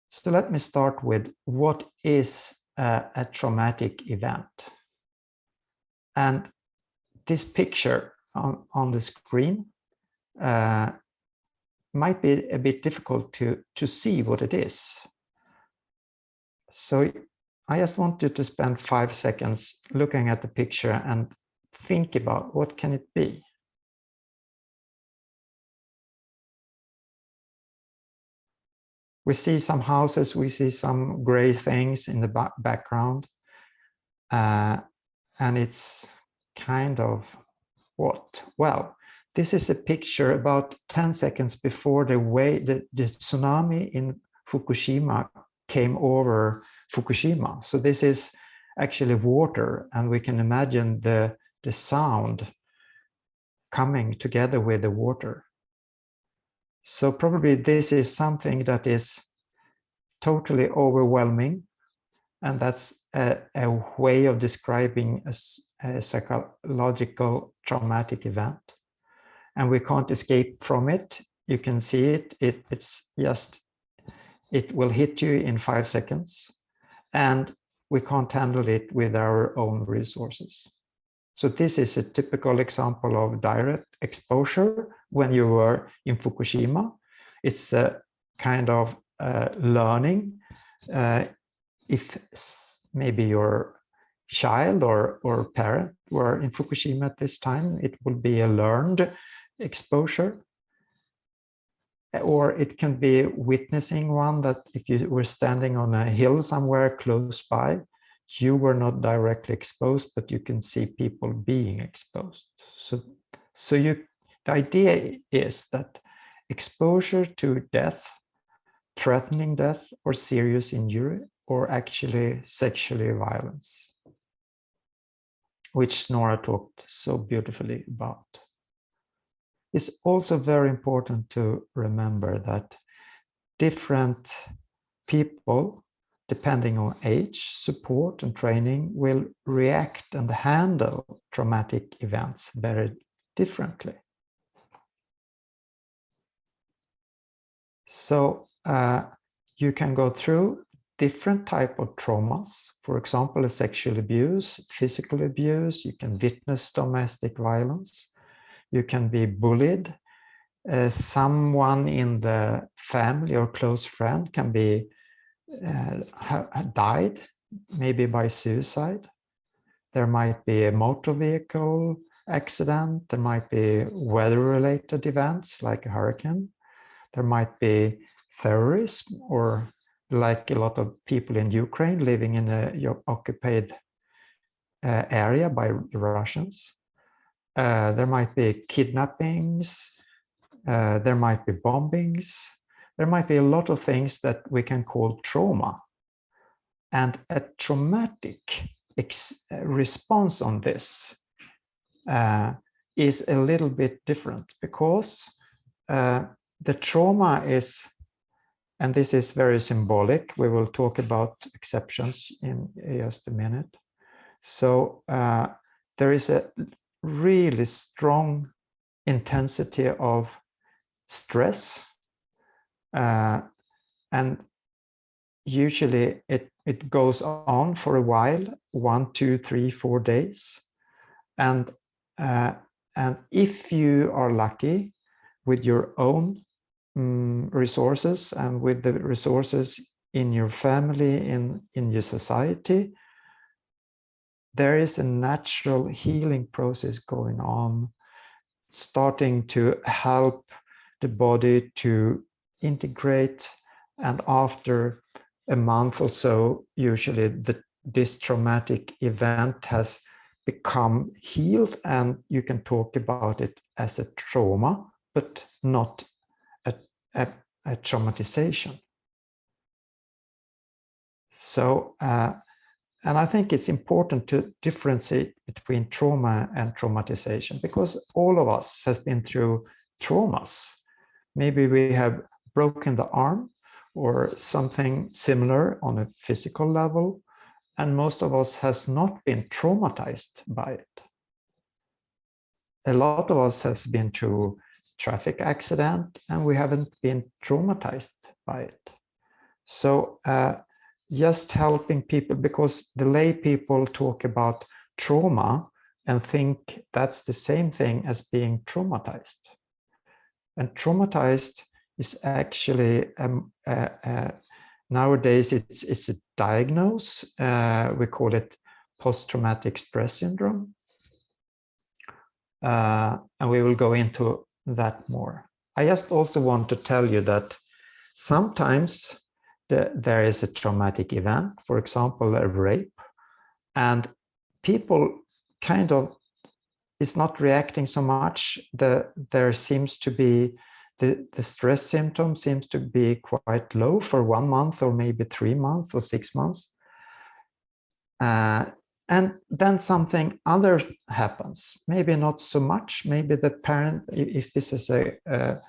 Speaker 6: So let me start with what is a traumatic event. And this picture on the screen might be a bit difficult to see what it is. So I just want you to spend 5 seconds looking at the picture and think about what can it be. We see some houses, we see some gray things in the background. And it's kind of what? Well, this is a picture about 10 seconds before the tsunami in Fukushima came over Fukushima. So this is actually water, and we can imagine the sound coming together with the water. So probably this is something that is totally overwhelming, and that's a way of describing a psychological traumatic event. And we can't escape from it. You can see it. It's just it will hit you in 5 seconds, and we can't handle it with our own resources. So this is a typical example of direct exposure when you were in Fukushima. It's a kind of learning. If maybe your child or parent were in Fukushima at this time, it will be a learned exposure. Or it can be witnessing one that if you were standing on a hill somewhere close by, you were not directly exposed, but you can see people being exposed. So the idea is that exposure to death, threatening death, or serious injury, or actually sexually violence, which Nora talked so beautifully about. It's also very important to remember that different people, depending on age, support, and training, will react and handle traumatic events very differently. So you can go through different types of traumas. For example, sexual abuse, physical abuse. You can witness domestic violence. You can be bullied. Someone in the family or close friend can be died, maybe by suicide. There might be a motor vehicle accident. There might be weather-related events like a hurricane. There might be terrorism, or like a lot of people in Ukraine living in a occupied area by the Russians. There might be kidnappings. There might be bombings. There might be a lot of things that we can call trauma. And a traumatic response on this is a little bit different, because the trauma is, and this is very symbolic, we will talk about exceptions in just a minute. So there is a really strong intensity of stress, and usually it goes on for a while, 1, 2, 3, 4 days, and if you are lucky with your own resources and with the resources in your family, in your society, there is a natural healing process going on, starting to help the body to integrate. And after a month or so, usually this traumatic event has become healed, and you can talk about it as a trauma, but not a traumatization. So, and I think it's important to differentiate between trauma and traumatization, because all of us has been through traumas. Maybe we have broken the arm or something similar on a physical level, and most of us has not been traumatized by it. A lot of us has been through traffic accident, and we haven't been traumatized by it. So just helping people, because the lay people talk about trauma and think that's the same thing as being traumatized. And traumatized is actually, nowadays it's a diagnosis. We call it post-traumatic stress syndrome. And we will go into that more. I just also want to tell you that sometimes there is a traumatic event, for example, a rape, and people kind of is not reacting so much. There seems to be, the stress symptom seems to be quite low for 1 month or maybe 3 months or 6 months. And then something other happens, maybe not so much. Maybe the parent, if this is a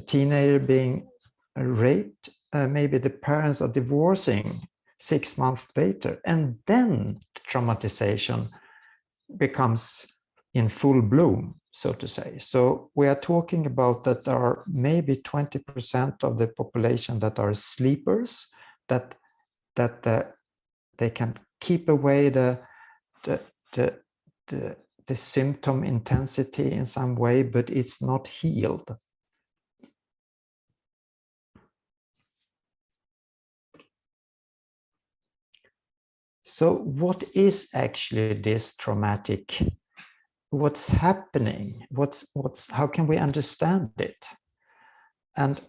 Speaker 6: teenager being raped, maybe the parents are divorcing 6 months later, and then traumatization becomes in full bloom, so to say. So we are talking about that there are maybe 20% of the population that are sleepers, that they can keep away the symptom intensity in some way, but it's not healed. So what is actually this traumatic? What's happening? How can we understand it? And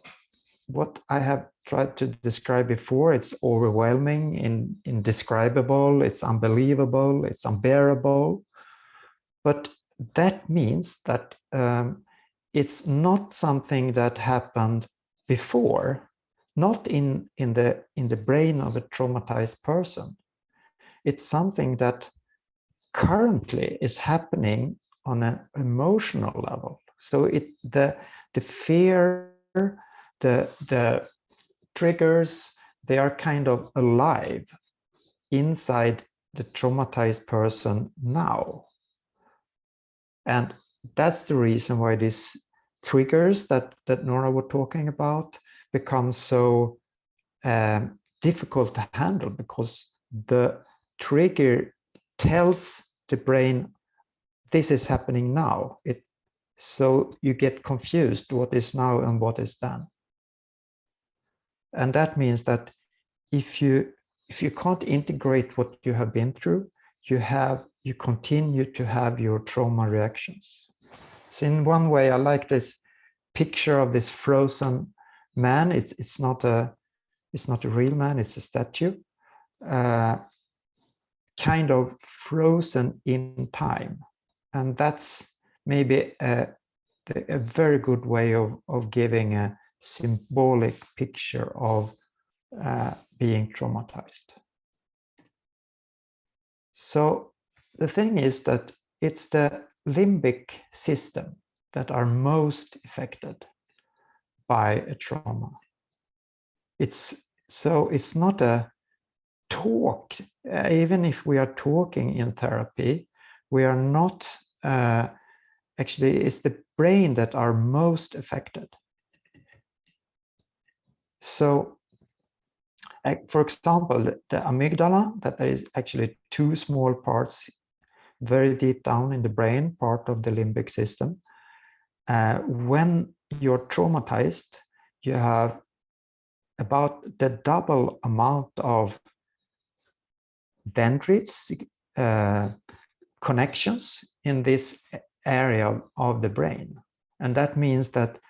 Speaker 6: what I have tried to describe before, it's overwhelming, indescribable, it's unbelievable, it's unbearable. But that means that it's not something that happened before, not in the brain of a traumatized person. It's something that currently is happening on an emotional level. So the fear, the triggers, they are kind of alive inside the traumatized person now. And that's the reason why these triggers that Nora was talking about become so difficult to handle, because the trigger tells the brain this is happening now. So you get confused what is now and what is then. And that means that if you can't integrate what you have been through, you continue to have your trauma reactions. So in one way, I like this picture of this frozen man. It's not a real man, it's a statue. Kind of frozen in time. And that's maybe a very good way of giving a symbolic picture of being traumatized. So the thing is that it's the limbic system that are most affected by a trauma. It's not a talk. Even if we are talking in therapy, we are not actually, it's the brain that are most affected. So for example, the amygdala, that there is actually two small parts very deep down in the brain, part of the limbic system. When you're traumatized, you have about the double amount of dendrites, connections in this area of the brain. And that means that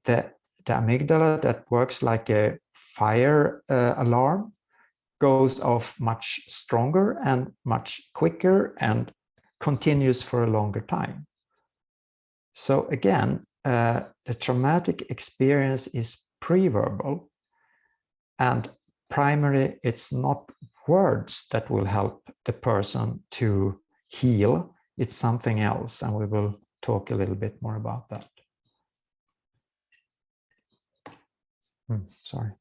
Speaker 6: the amygdala, that works like a fire alarm, goes off much stronger and much quicker and continues for a longer time. So again, the traumatic experience is pre-verbal, and primarily it's not words that will help the person to heal, it's something else, and we will talk a little bit more about that. Sorry.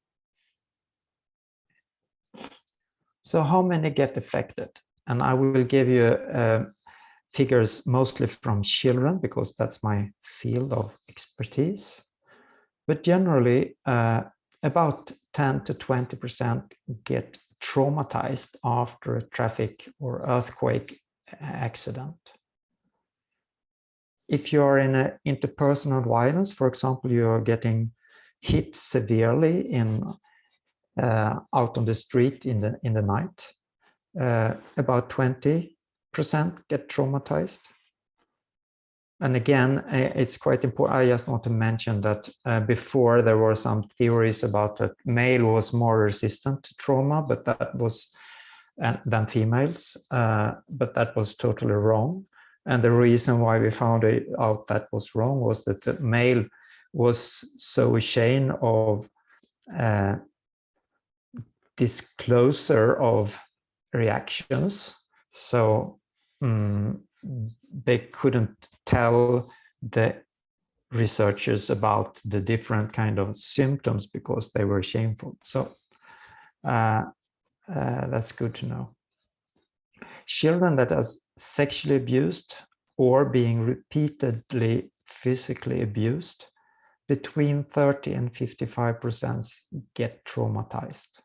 Speaker 6: So how many get affected? And I will give you figures mostly from children, because that's my field of expertise. But generally, about 10 to 20% get traumatized after a traffic or earthquake accident. If you're in an interpersonal violence, for example, you're getting hit severely out on the street in the night, about 20% get traumatized. And again, it's quite important. I just want to mention that before there were some theories about that male was more resistant to trauma, but that was than females, but that was totally wrong. And the reason why we found out that was wrong was that the male was so ashamed of disclosure of reactions, so they couldn't tell the researchers about the different kind of symptoms because they were shameful. So that's good to know. Children that are sexually abused or being repeatedly physically abused, between 30 and 55% get traumatized.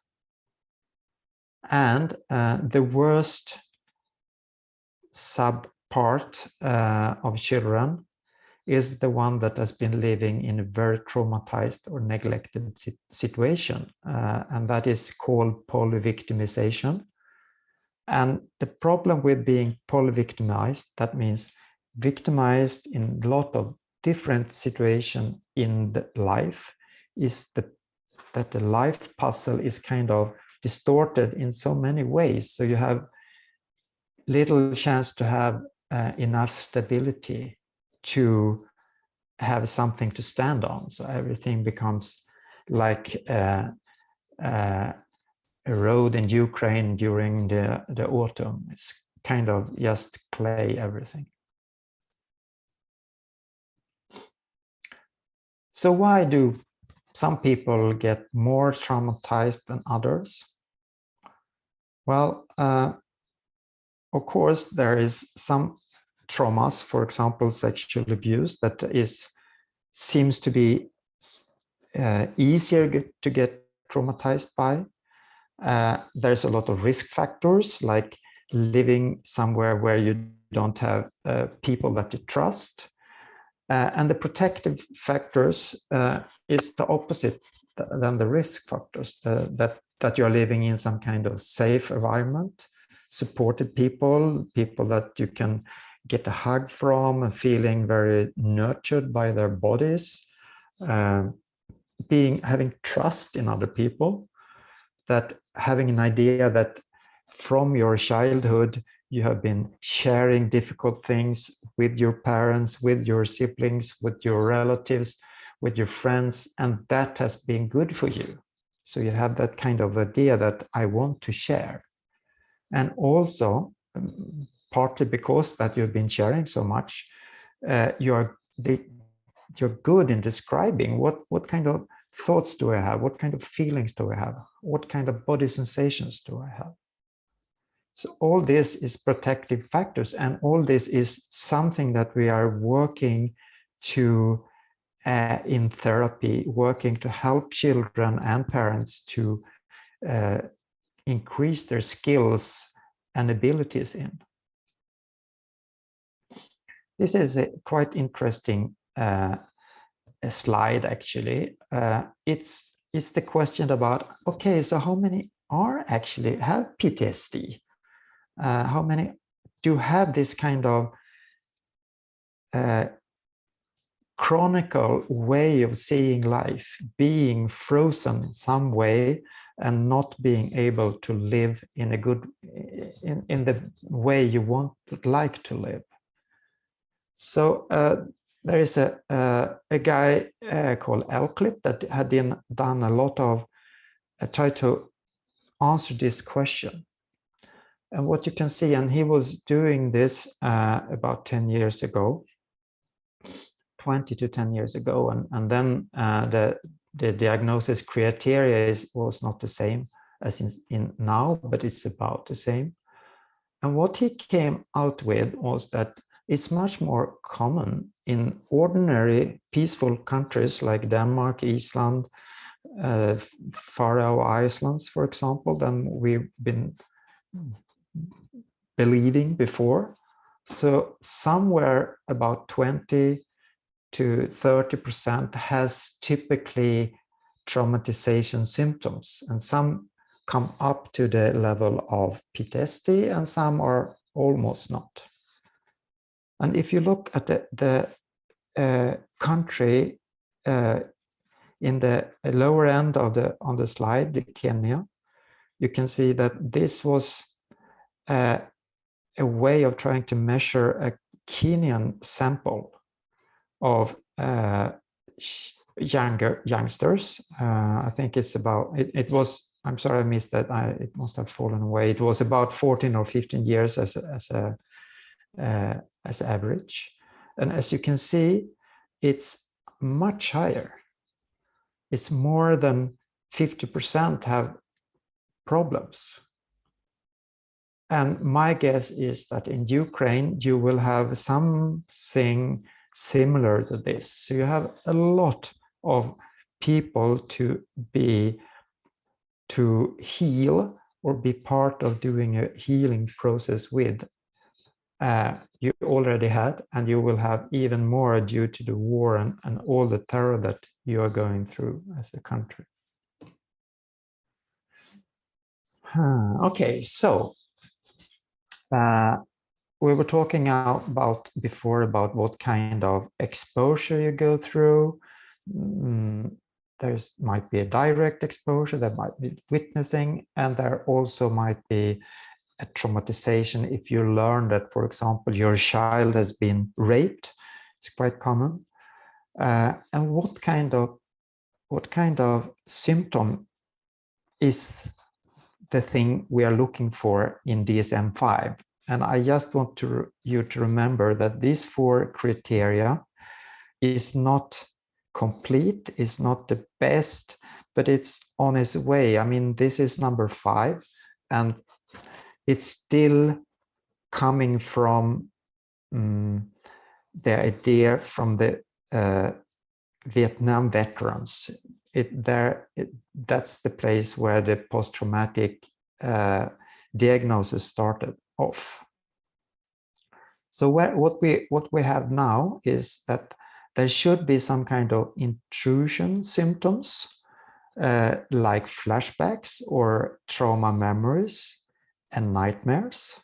Speaker 6: And the worst subpart of children is the one that has been living in a very traumatized or neglected situation, and that is called polyvictimization. And the problem with being polyvictimized, that means victimized in a lot of different situations in the life, is that the life puzzle is kind of distorted in so many ways. So you have little chance to have enough stability to have something to stand on. So everything becomes like a road in Ukraine during the autumn. It's kind of just clay, everything. So why do some people get more traumatized than others? Well, of course, there is some traumas, for example, sexual abuse, that seems to be easier to get traumatized by. There's a lot of risk factors, like living somewhere where you don't have people that you trust. And the protective factors is the opposite than the risk factors, that you're living in some kind of safe environment, supported people that you can get a hug from, and feeling very nurtured by their bodies, having trust in other people, that having an idea that from your childhood you have been sharing difficult things with your parents, with your siblings, with your relatives, with your friends, and that has been good for you. So you have that kind of idea that I want to share. And also, partly because that you've been sharing so much, you're good in describing what kind of thoughts do I have, what kind of feelings do I have, what kind of body sensations do I have. So all this is protective factors, and all this is something that we are working to in therapy, working to help children and parents to increase their skills and abilities in. This is a quite interesting slide, actually. It's the question about, okay, so how many have PTSD? How many do have this kind of chronicle way of seeing life, being frozen in some way and not being able to live in a good, in the way you would like to live? So there is a guy called Elclip that had done a lot of tried to answer this question. And what you can see, and he was doing this about 10 years ago, 20 to 10 years ago, and then the diagnosis criteria was not the same as in now, but it's about the same. And what he came out with was that it's much more common in ordinary peaceful countries like Denmark, Iceland, Faroe Islands, for example, than we've been believing before. So somewhere about 20 to 30% has typically traumatization symptoms, and some come up to the level of PTSD and some are almost not. And if you look at the country in the lower end of on the slide, the Kenya, you can see that this was a way of trying to measure a Kenyan sample of youngsters. I think it's about, it was, I'm sorry I missed that, it must have fallen away. It was about 14 or 15 years as average. And as you can see, it's much higher. It's more than 50% have problems. And my guess is that in Ukraine, you will have something similar to this. So you have a lot of people to heal or be part of doing a healing process with. You already had, and you will have even more due to the war and all the terror that you are going through as a country. Okay, so we were talking before about what kind of exposure you go through. There might be a direct exposure, there might be witnessing, and there also might be a traumatization if you learn that, for example, your child has been raped. It's quite common. And what kind of symptom is the thing we are looking for in DSM-5? And I just want you to remember that these 4 criteria is not complete, is not the best, but it's on its way. I mean, this is number 5, and it's still coming from the idea from the Vietnam veterans. That's the place where the post-traumatic diagnosis started off. So what we have now is that there should be some kind of intrusion symptoms, like flashbacks or trauma memories and nightmares.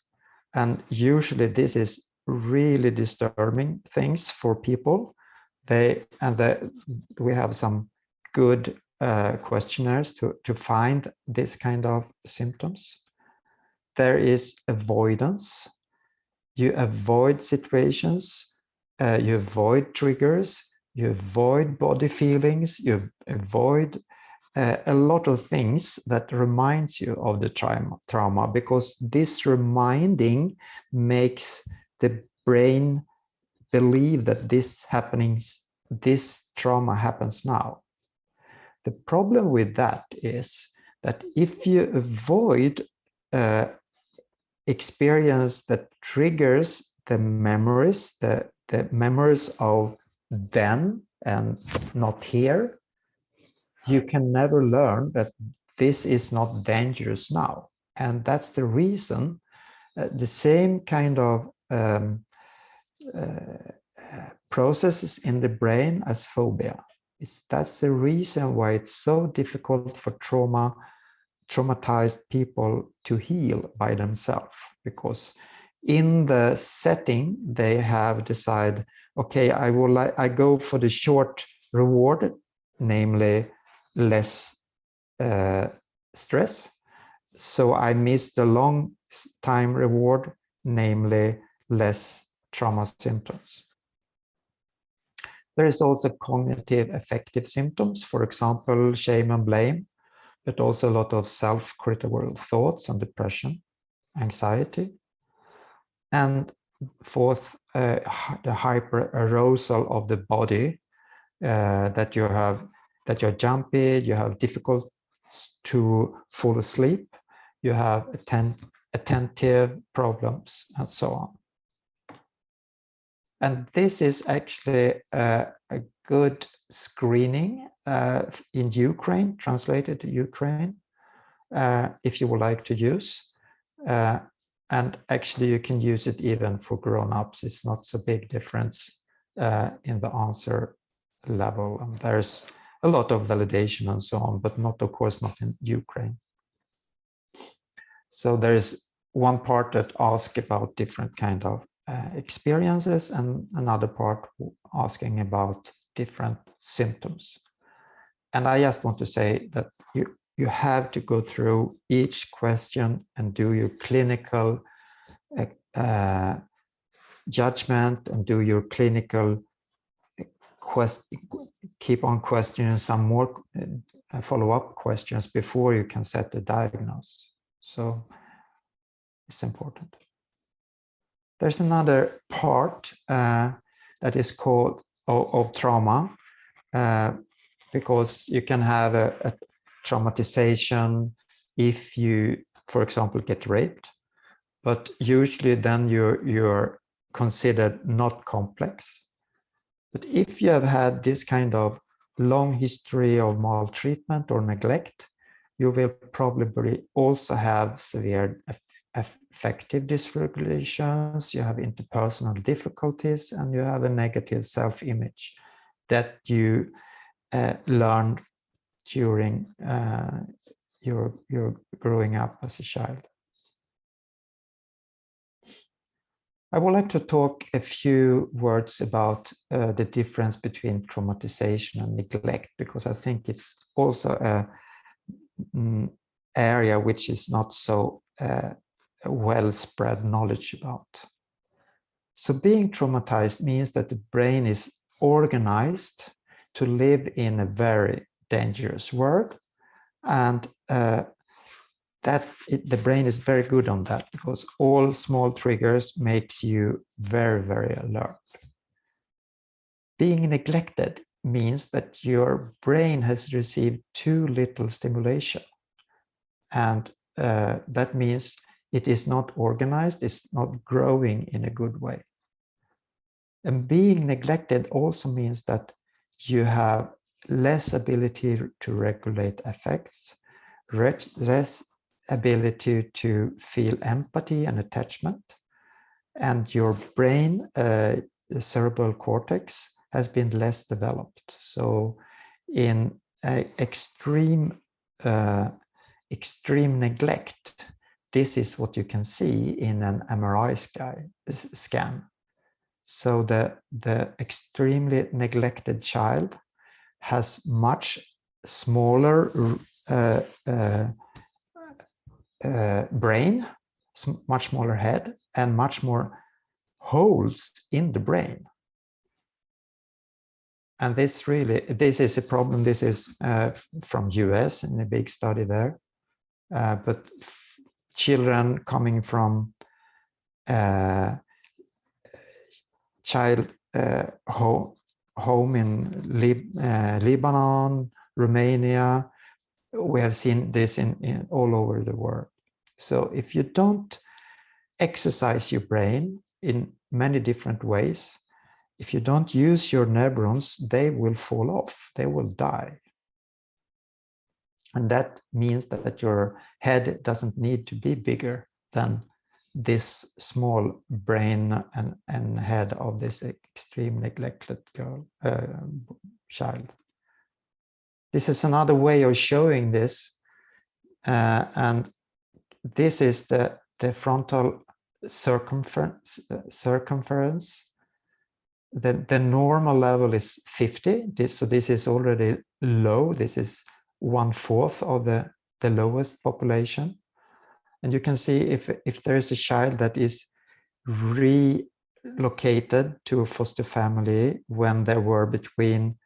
Speaker 6: And usually this is really disturbing things for people. We have some good questionnaires to find this kind of symptoms. There is avoidance. You avoid situations, you avoid triggers, you avoid body feelings, you avoid a lot of things that reminds you of the trauma, because this reminding makes the brain believe that this trauma happens now. The problem with that is that if you avoid experience that triggers the memories, the memories of then and not here, you can never learn that this is not dangerous now. And that's the reason the same kind of processes in the brain as phobia. That's the reason why it's so difficult for traumatized people to heal by themselves, because in the setting they have decided, okay, I go for the short reward, namely less stress, so I miss the long time reward, namely less trauma symptoms. There is also cognitive affective symptoms, for example, shame and blame, but also a lot of self-critical thoughts and depression, anxiety. And fourth, the hyper-arousal of the body, that you're jumpy, you have difficult to fall asleep, you have attentive problems, and so on. And this is actually a good screening in Ukraine, translated to Ukraine, if you would like to use. And actually you can use it even for grown-ups. It's not so big difference in the answer level. And there's a lot of validation and so on, but not, of course, not in Ukraine. So there's one part that asks about different kind of experiences, and another part asking about different symptoms. And I just want to say that you have to go through each question and do your clinical judgment and do your clinical keep on questioning some more follow-up questions before you can set the diagnosis. So it's important. There's another part that is called of trauma, because you can have a traumatization if you, for example, get raped, but usually then you're considered not complex. But if you have had this kind of long history of maltreatment or neglect, you will probably also have severe affective dysregulations, you have interpersonal difficulties, and you have a negative self-image that you learned during your growing up as a child. I would like to talk a few words about the difference between traumatization and neglect, because I think it's also an area which is not so well spread knowledge about. So being traumatized means that the brain is organized to live in a very dangerous world, and the brain is very good on that, because all small triggers makes you very, very alert. Being neglected means that your brain has received too little stimulation, and that means it is not organized, it's not growing in a good way. And being neglected also means that you have less ability to regulate affects, less ability to feel empathy and attachment, and your brain, the cerebral cortex, has been less developed. So in extreme neglect, this is what you can see in an MRI scan. So the extremely neglected child has much smaller brain, much smaller head, and much more holes in the brain. And this is a problem. This is from US in a big study there. But children coming from child home in Lebanon, Romania, we have seen this in all over the world. So if you don't exercise your brain in many different ways, if you don't use your neurons, they will fall off, they will die. And that means that your head doesn't need to be bigger than this small brain and head of this extreme neglected child. This is another way of showing this, and this is the frontal circumference. The normal level is 50. So this is already low. This is 1/4 of the lowest population. And you can see if there is a child that is relocated to a foster family when they were between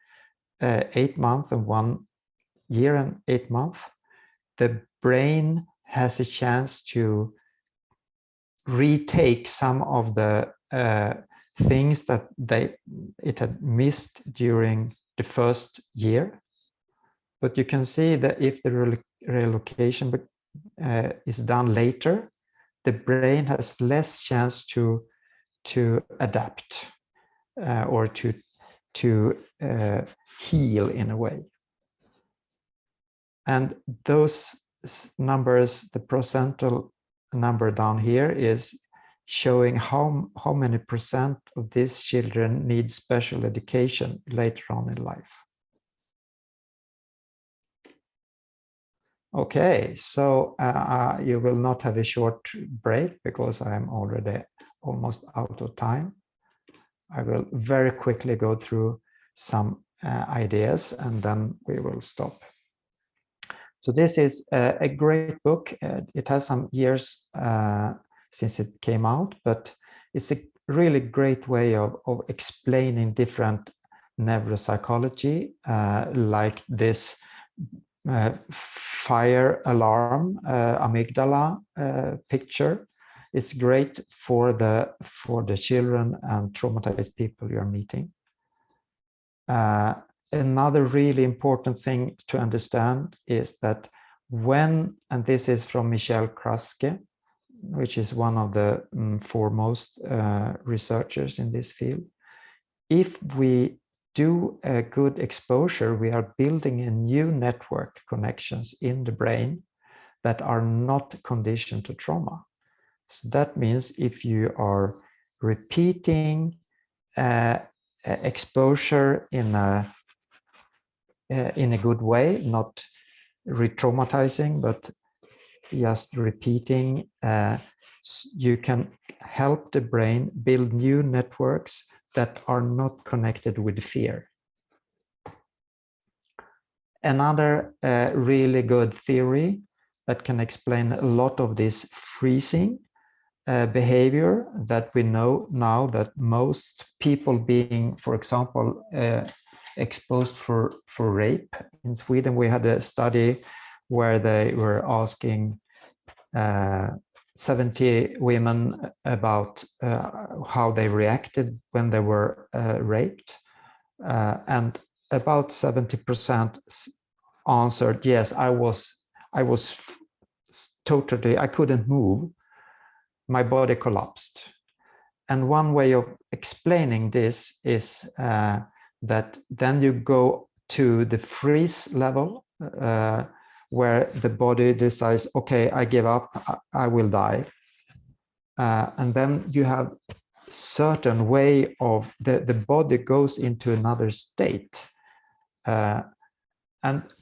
Speaker 6: 8 months and 1 year and 8 months, the brain has a chance to retake some of the things that it had missed during the first year. But you can see that if the relocation is done later, the brain has less chance to adapt or to heal in a way. And those numbers, the percentage number down here is showing how many percent of these children need special education later on in life. Okay, so you will not have a short break because I'm already almost out of time. I will very quickly go through some ideas and then we will stop. So this is a great book. It has some years since it came out, but it's a really great way of explaining different neuropsychology, like this fire alarm amygdala picture. It's great for the children and traumatized people you're meeting. Another really important thing to understand is that when, and this is from Michel Kraske, which is one of the foremost researchers in this field. If we do a good exposure, we are building a new network connections in the brain that are not conditioned to trauma. So that means if you are repeating exposure in a good way, not re-traumatizing, but just repeating, you can help the brain build new networks that are not connected with fear. Another really good theory that can explain a lot of this freezing behavior that we know now, that most people being, for example, exposed for rape. In Sweden, we had a study where they were asking 70 women about how they reacted when they were raped, and about 70% answered, yes, I was totally, I couldn't move, my body collapsed. And one way of explaining this is that then you go to the freeze level, where the body decides, okay, I give up, I will die. And then you have certain way of the body goes into another state. And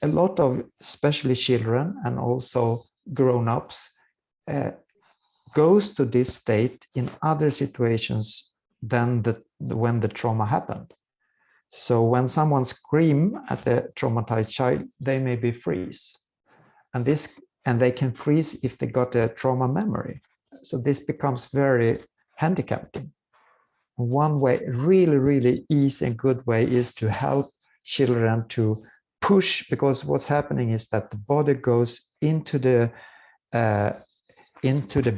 Speaker 6: a lot of, especially children and also grown-ups, goes to this state in other situations than when the trauma happened. So when someone screams at the traumatized child, they maybe freeze. And they can freeze if they got a trauma memory. So this becomes very handicapping. One way, really, really easy and good way, is to help children to push, because what's happening is that the body goes into the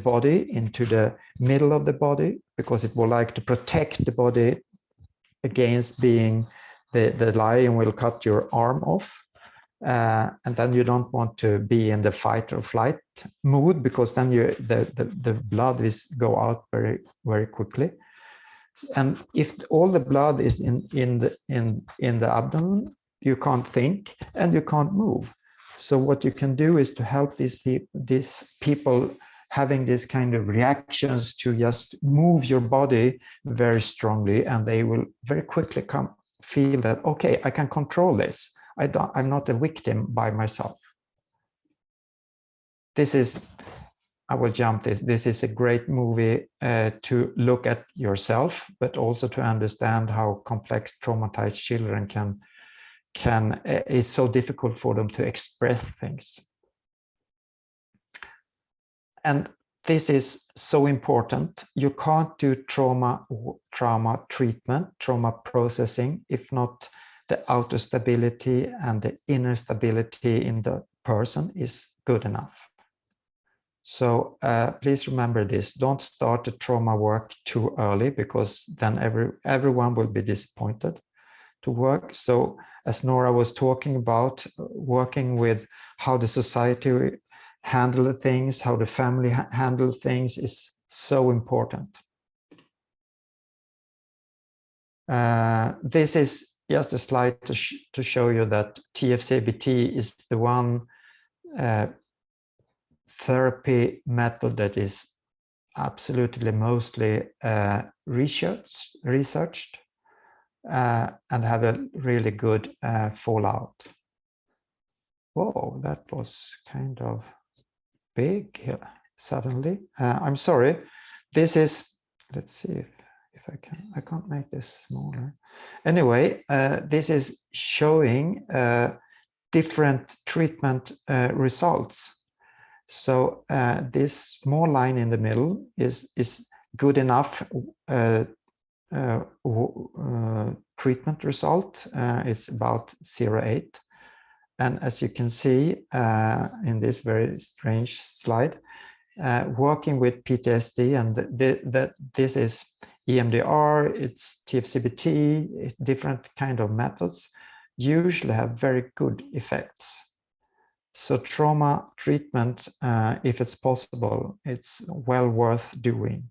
Speaker 6: body, into the middle of the body, because it will like to protect the body against being the lion will cut your arm off. And then you don't want to be in the fight or flight mood, because then the blood go out very, very quickly. And if all the blood is in the abdomen, you can't think and you can't move. So what you can do is to help these people having this kind of reactions to just move your body very strongly, and they will very quickly feel that, okay, I can control this. I'm not a victim by myself. This is, I will jump this. This is a great movie to look at yourself, but also to understand how complex traumatized children it's so difficult for them to express things. And this is so important. You can't do trauma treatment, trauma processing, if not the outer stability and the inner stability in the person is good enough. So please remember this. Don't start the trauma work too early, because then everyone will be disappointed to work. So as Nora was talking about, working with how the society handle things, how the family handle things is so important. This is just a slide to show you that TF-CBT is the one therapy method that is absolutely mostly researched and have a really good fallout. Whoa, that was kind of big suddenly. I'm sorry. This is, let's see if I can, I can't make this smaller. Anyway, this is showing different treatment results. So this small line in the middle is good enough treatment result. It's about 0.8. And as you can see in this very strange slide, working with PTSD, and this is EMDR, it's TF-CBT, different kind of methods, usually have very good effects. So trauma treatment, if it's possible, it's well worth doing.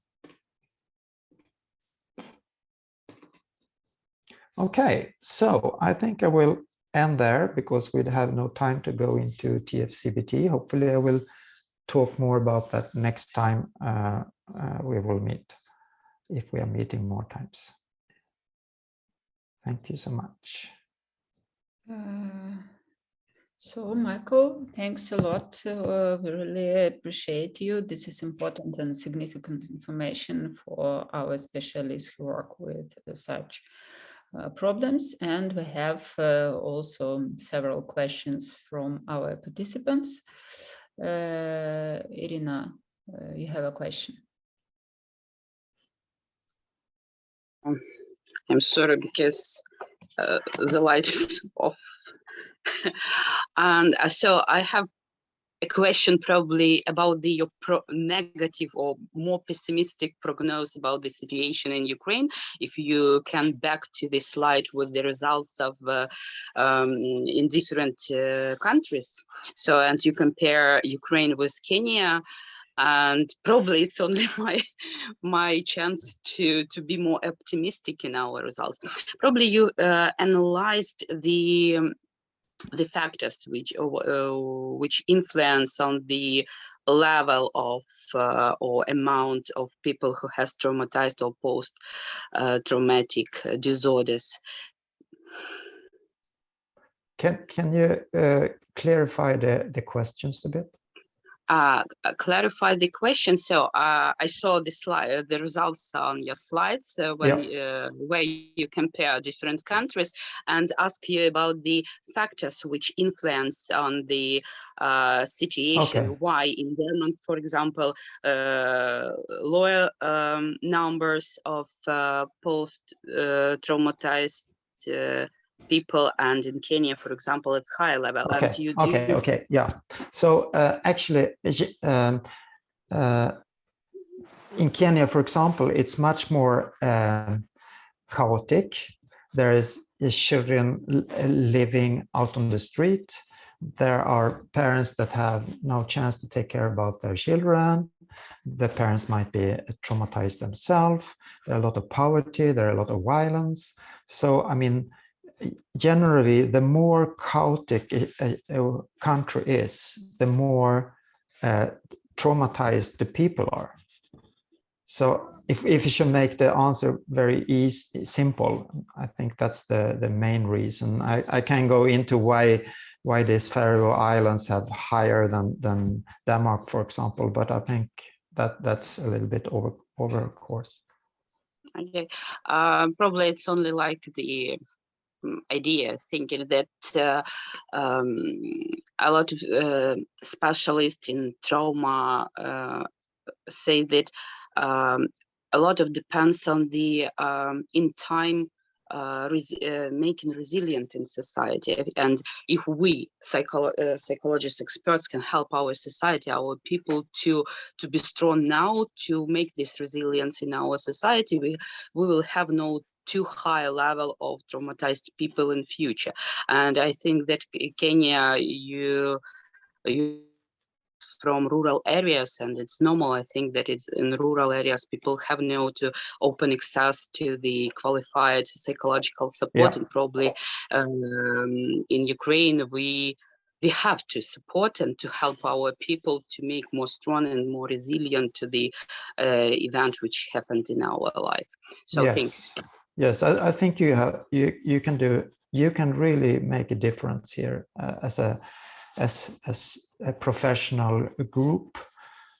Speaker 6: Okay, so I think I will end there because we have no time to go into TF-CBT. Hopefully I will talk more about that next time we will meet, if we are meeting more times. Thank you so much.
Speaker 1: So Michael, thanks a lot. We really appreciate you. This is important and significant information for our specialists who work with such problems. And we have also several questions from our participants. Irina, you have a question.
Speaker 7: I'm sorry because the light is off. And so I have a question probably about the negative or more pessimistic prognosis about the situation in Ukraine. If you can back to the slide with the results of in different countries. So, and you compare Ukraine with Kenya, and probably it's only my chance to be more optimistic in our results. Probably you analyzed the factors which influence on the level of or amount of people who has traumatized or post traumatic disorders.
Speaker 6: Can you clarify the questions a bit?
Speaker 7: Clarify the question. So I saw the slide, the results on your slides when where you compare different countries, and ask you about the factors which influence on the situation. Okay. Why in Denmark, for example, lower numbers of post-traumatized people, and in Kenya, for example, it's high level.
Speaker 6: Okay.
Speaker 7: And
Speaker 6: Okay. Yeah. So actually, in Kenya, for example, it's much more chaotic. There is children living out on the street. There are parents that have no chance to take care about their children. The parents might be traumatized themselves. There are a lot of poverty. There are a lot of violence. So, I mean, generally, the more chaotic a country is, the more traumatized the people are. So if you should make the answer very easy, simple, I think that's the main reason. I can go into why these Faroe Islands have higher than Denmark, for example, but I think that's a little bit over course.
Speaker 7: Okay, probably it's only like the idea, thinking that a lot of specialists in trauma say that a lot of depends on the in time making resilient in society. And if we psychologists, experts can help our society, our people to be strong now, to make this resilience in our society, we will have no too high level of traumatized people in future. And I think that Kenya, you from rural areas, and it's normal. I think that it's in rural areas people have no to open access to the qualified psychological support, and probably in Ukraine we have to support and to help our people to make more strong and more resilient to the event which happened in our life. So
Speaker 6: yes.
Speaker 7: Thanks.
Speaker 6: Yes, I think you can really make a difference here as a professional group,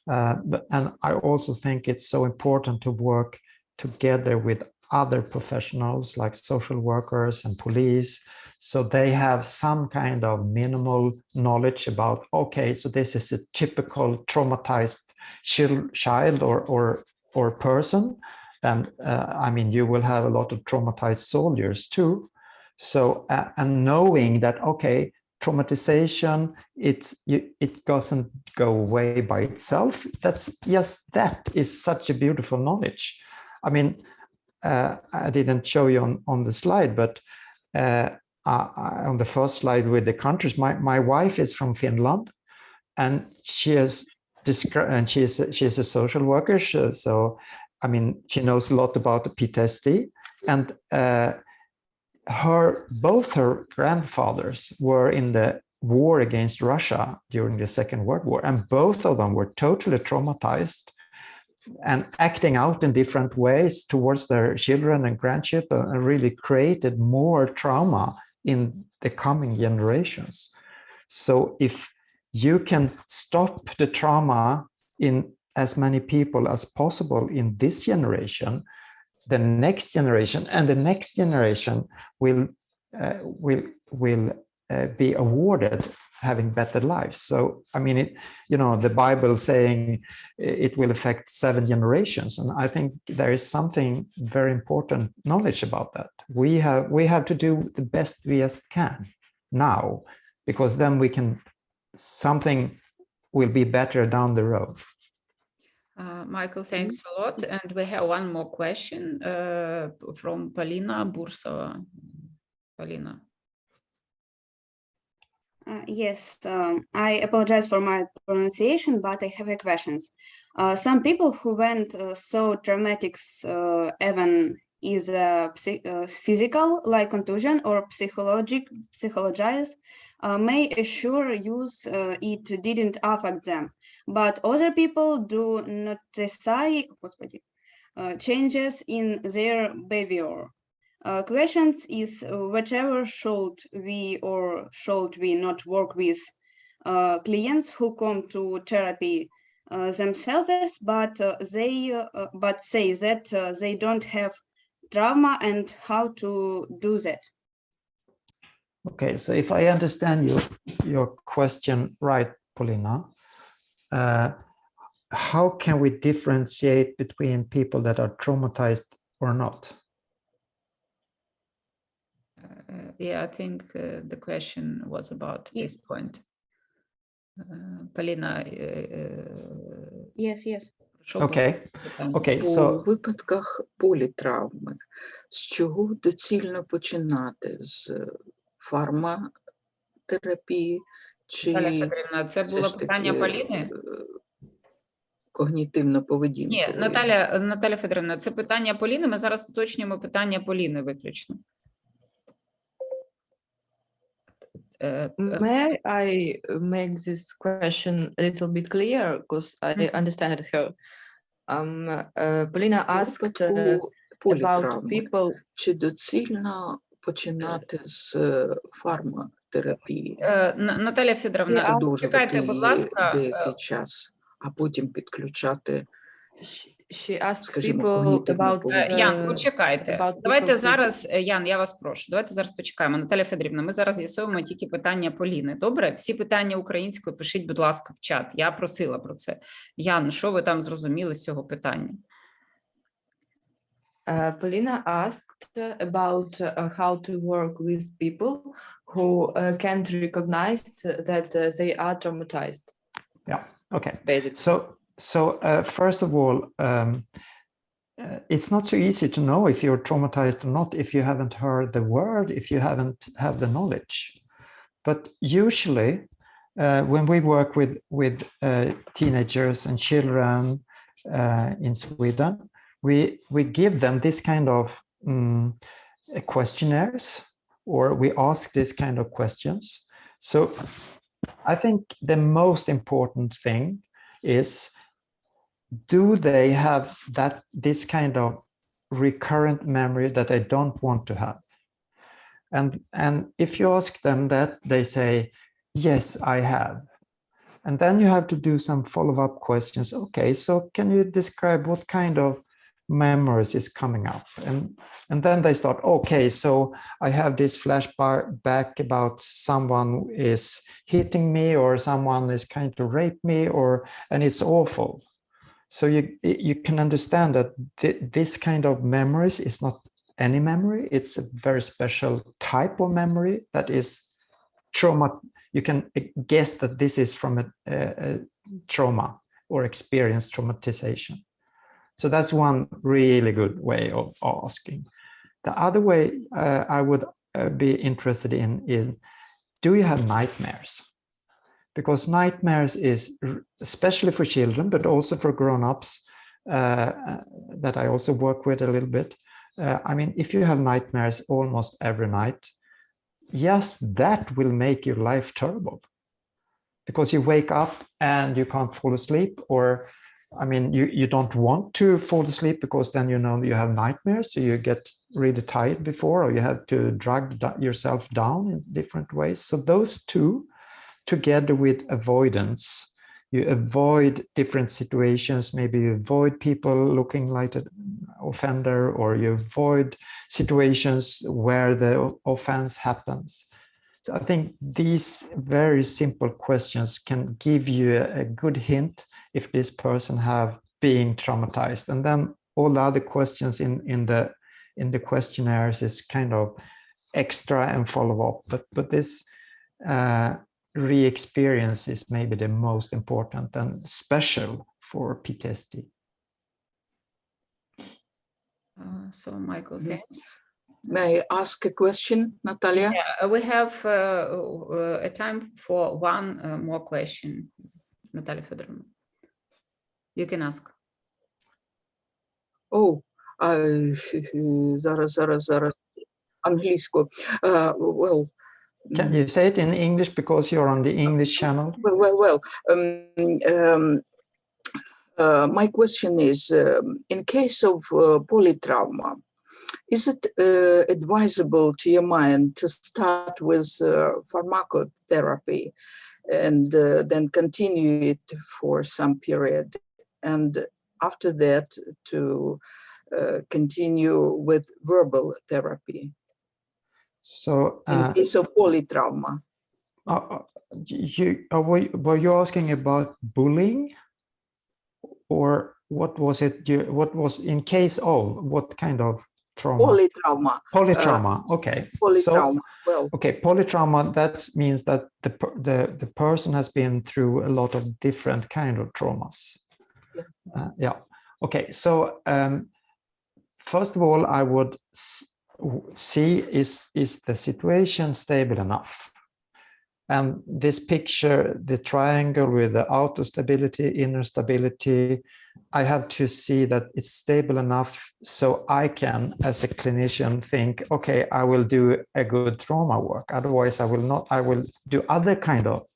Speaker 6: and I also think it's so important to work together with other professionals like social workers and police, so they have some kind of minimal knowledge about, okay, so this is a typical traumatized child or person. And I mean, you will have a lot of traumatized soldiers too. So, and knowing that, okay, traumatization, it doesn't go away by itself. That is such a beautiful knowledge. I mean, I didn't show you on the slide, but on the first slide with the countries, my wife is from Finland, and she's a social worker. So I mean, she knows a lot about the PTSD, and both her grandfathers were in the war against Russia during the Second World War, and both of them were totally traumatized and acting out in different ways towards their children and grandchildren, and really created more trauma in the coming generations. So if you can stop the trauma in as many people as possible in this generation, the next generation and the next generation will be awarded having better lives. So I mean, the Bible saying it will affect 7 generations, and I think there is something very important knowledge about that. We have to do the best we can now, because then something will be better down the road.
Speaker 1: Michael, thanks a lot. And we have one more question from Polina Bursova. Polina.
Speaker 8: Yes, I apologize for my pronunciation, but I have a questions. Some people who went so traumatic even is physical, like contusion, or psychologize, may assure use it didn't affect them, but other people do notice changes in their behavior. Questions is whatever should we or should we not work with clients who come to therapy themselves, but say that they don't have trauma, and how to do that.
Speaker 6: Okay, so if I understand your question right, Polina, how can we differentiate between people that are traumatized or not?
Speaker 1: Yeah, I think the question was about this point. Поліна.
Speaker 8: Yes.
Speaker 6: Okay,
Speaker 9: У випадках політравми, з чого доцільно починати? З фарматерапії чи
Speaker 1: Федорівна, це було питання Поліни?
Speaker 9: Когнітивно-поведінкової?
Speaker 1: Ні, Наталя Федорівна, це питання Поліни. Ми зараз уточнюємо питання Поліни виключно.
Speaker 5: May I make this question a little bit clearer, because I understand her. Polina asked about people.
Speaker 9: Чи доцільно починати з фарматерапії?
Speaker 1: Наталя Федорівна, чекайте, будь ласка.
Speaker 9: Деякий час, а потім підключати,
Speaker 5: скажімо, когнітивно-поведінкової.
Speaker 1: Ян, почекайте. Давайте зараз, Ян, я вас прошу, давайте зараз почекаємо. Наталя Федорівна, ми зараз з'ясуємо тільки питання Поліни. Добре? Всі питання українською пишіть, будь ласка, в чат. Я просила про це. Ян, що ви там зрозуміли з цього питання?
Speaker 5: Polina asked about how to work with people who can't recognize that they are traumatized.
Speaker 6: Yeah, okay.
Speaker 5: Basically.
Speaker 6: So first of all, it's not so easy to know if you're traumatized or not if you haven't heard the word, if you haven't have the knowledge. But usually, when we work with teenagers and children in Sweden, we give them this kind of questionnaires, or we ask this kind of questions. So I think the most important thing is, do they have this kind of recurrent memory that I don't want to have? And if you ask them that, they say, yes, I have. And then you have to do some follow-up questions. Okay, so can you describe what kind of memories is coming up? And then they start, okay, so I have this flashback about someone is hitting me, or someone is trying to rape me, and it's awful. So you can understand that this kind of memories is not any memory. It's a very special type of memory that is trauma. You can guess that this is from a trauma or experienced traumatization. So that's one really good way of asking. The other way I would be interested in, do you have nightmares? Because nightmares is, especially for children, but also for grown-ups, that I also work with a little bit. I mean, if you have nightmares almost every night, yes, that will make your life terrible. Because you wake up and you can't fall asleep, or I mean, you don't want to fall asleep because then you know you have nightmares, so you get really tired before, or you have to drag yourself down in different ways. So those two, together with avoidance, you avoid different situations. Maybe you avoid people looking like an offender, or you avoid situations where the offense happens. So I think these very simple questions can give you a good hint if this person have been traumatized. And then all the other questions in the questionnaires is kind of extra and follow up. But this re-experience is maybe the most important and special for PTSD.
Speaker 1: So Michael, thanks.
Speaker 9: May I ask a question, Natalia?
Speaker 1: Yeah, we have a time for one more question. Natalia Fedorovna, you can ask.
Speaker 9: Oh, зараз англійською. Well,
Speaker 6: can you say it in English because you're on the English channel?
Speaker 9: Well. My question is, in case of polytrauma, is it advisable to your mind to start with pharmacotherapy and then continue it for some period, and after that to continue with verbal therapy?
Speaker 6: So
Speaker 9: in case of polytrauma.
Speaker 6: Were you asking about bullying, or what was it? What was in case of what kind of trauma?
Speaker 9: Polytrauma.
Speaker 6: Polytrauma. Okay.
Speaker 9: Polytrauma.
Speaker 6: So,
Speaker 9: well.
Speaker 6: Okay. Polytrauma. That means that the person has been through a lot of different kind of traumas.
Speaker 9: Yeah.
Speaker 6: Yeah. Okay. So first of all, I would see is the situation stable enough? And this picture, the triangle with the outer stability, inner stability, I have to see that it's stable enough so I can, as a clinician, think, okay, I will do a good trauma work. Otherwise, I will not. I will do other kind of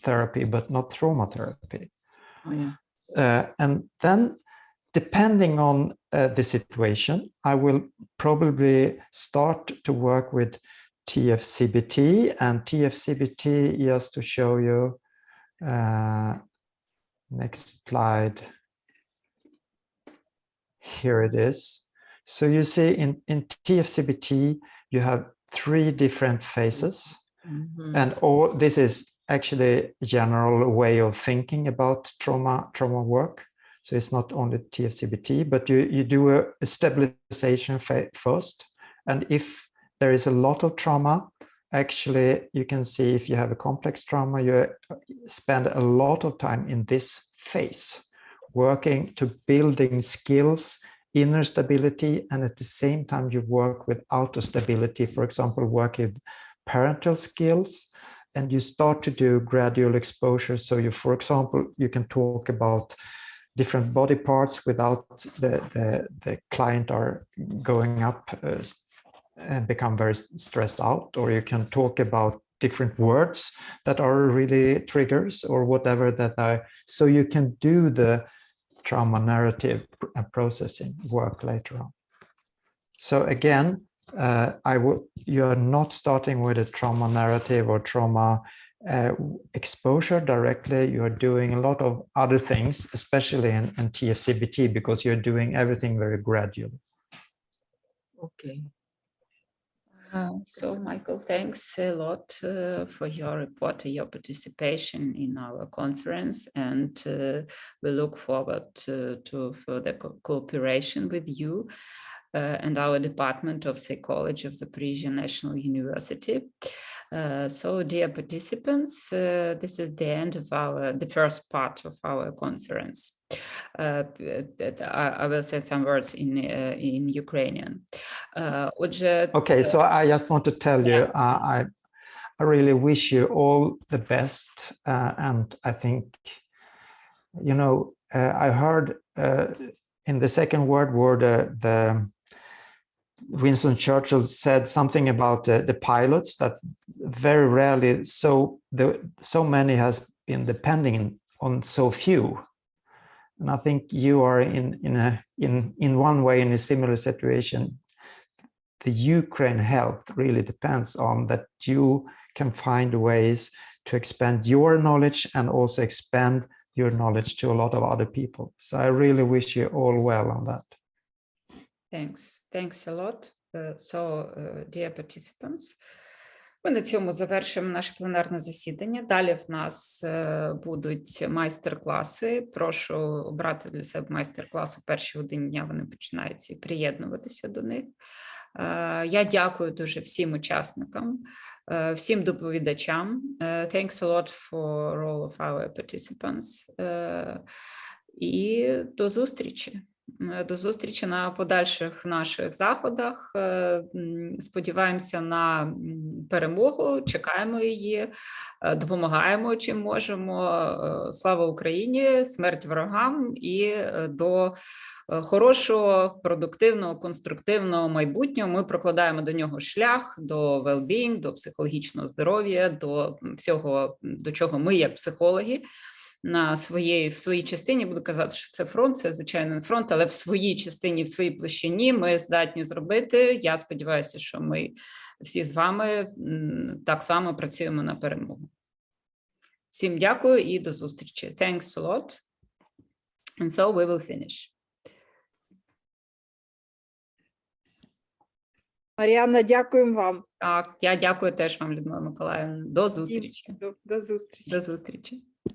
Speaker 6: therapy, but not trauma therapy.
Speaker 9: Oh, yeah.
Speaker 6: And then, depending on the situation, I will probably start to work with TF-CBT, and TF-CBT, just to show you, next slide, here it is. So you see in TF-CBT, you have 3 different phases, and all this is actually a general way of thinking about trauma work. So it's not only TF-CBT, but you do a stabilization phase first, and if there is a lot of trauma, actually, you can see if you have a complex trauma, you spend a lot of time in this phase, working to building skills, inner stability, and at the same time, you work with outer stability, for example, work with parental skills, and you start to do gradual exposure. So you, for example, you can talk about different body parts without the client are going up and become very stressed out, or you can talk about different words that are really triggers or whatever that are, so you can do the trauma narrative processing work later on. So again, you are not starting with a trauma narrative or trauma exposure directly. You are doing a lot of other things, especially in TF-CBT, because you're doing everything very gradually.
Speaker 9: Okay.
Speaker 1: So Michael, thanks a lot for your report and your participation in our conference, and we look forward to further cooperation with you and our Department of Psychology of Zaporizhia National University. So dear participants, this is the end of the first part of our conference. I will say some words in Ukrainian. Отже,
Speaker 6: Okay, so I just want to tell you, I really wish you all the best, and I think, you know, I heard in the Second World War, the Winston Churchill said something about the pilots, that very rarely so many has been depending on so few. And I think you are in one way in a similar situation. The Ukraine health really depends on that you can find ways to expand your knowledge and also expand your knowledge to a lot of other people. So I really wish you all well on that.
Speaker 1: Thanks a lot. So, dear participants, ми на цьому завершимо наше пленарне засідання. Далі в нас будуть майстер-класи. Прошу обрати для себе майстер-клас у першій годині дня, вони починаються, і приєднуватися до них. Я дякую дуже всім учасникам, всім доповідачам. Thanks a lot for all of our participants. І до зустрічі. До зустрічі на подальших наших заходах. Сподіваємося на перемогу, чекаємо її, допомагаємо чим можемо. Слава Україні, смерть ворогам і до хорошого, продуктивного, конструктивного майбутнього. Ми прокладаємо до нього шлях, до well-being, до психологічного здоров'я, до всього, до чого ми, як психологи, в своїй частині, буду казати, що це фронт, це звичайно не фронт, але в своїй частині, в своїй площині ми здатні зробити. Я сподіваюся, що ми всі з вами так само працюємо на перемогу. Всім дякую і до зустрічі. Thanks a lot. And so we will finish.
Speaker 10: Мар'яна, дякуємо вам.
Speaker 1: Так, я дякую теж вам, Людмила Миколаївна. До зустрічі.
Speaker 10: До зустрічі.
Speaker 1: До зустрічі.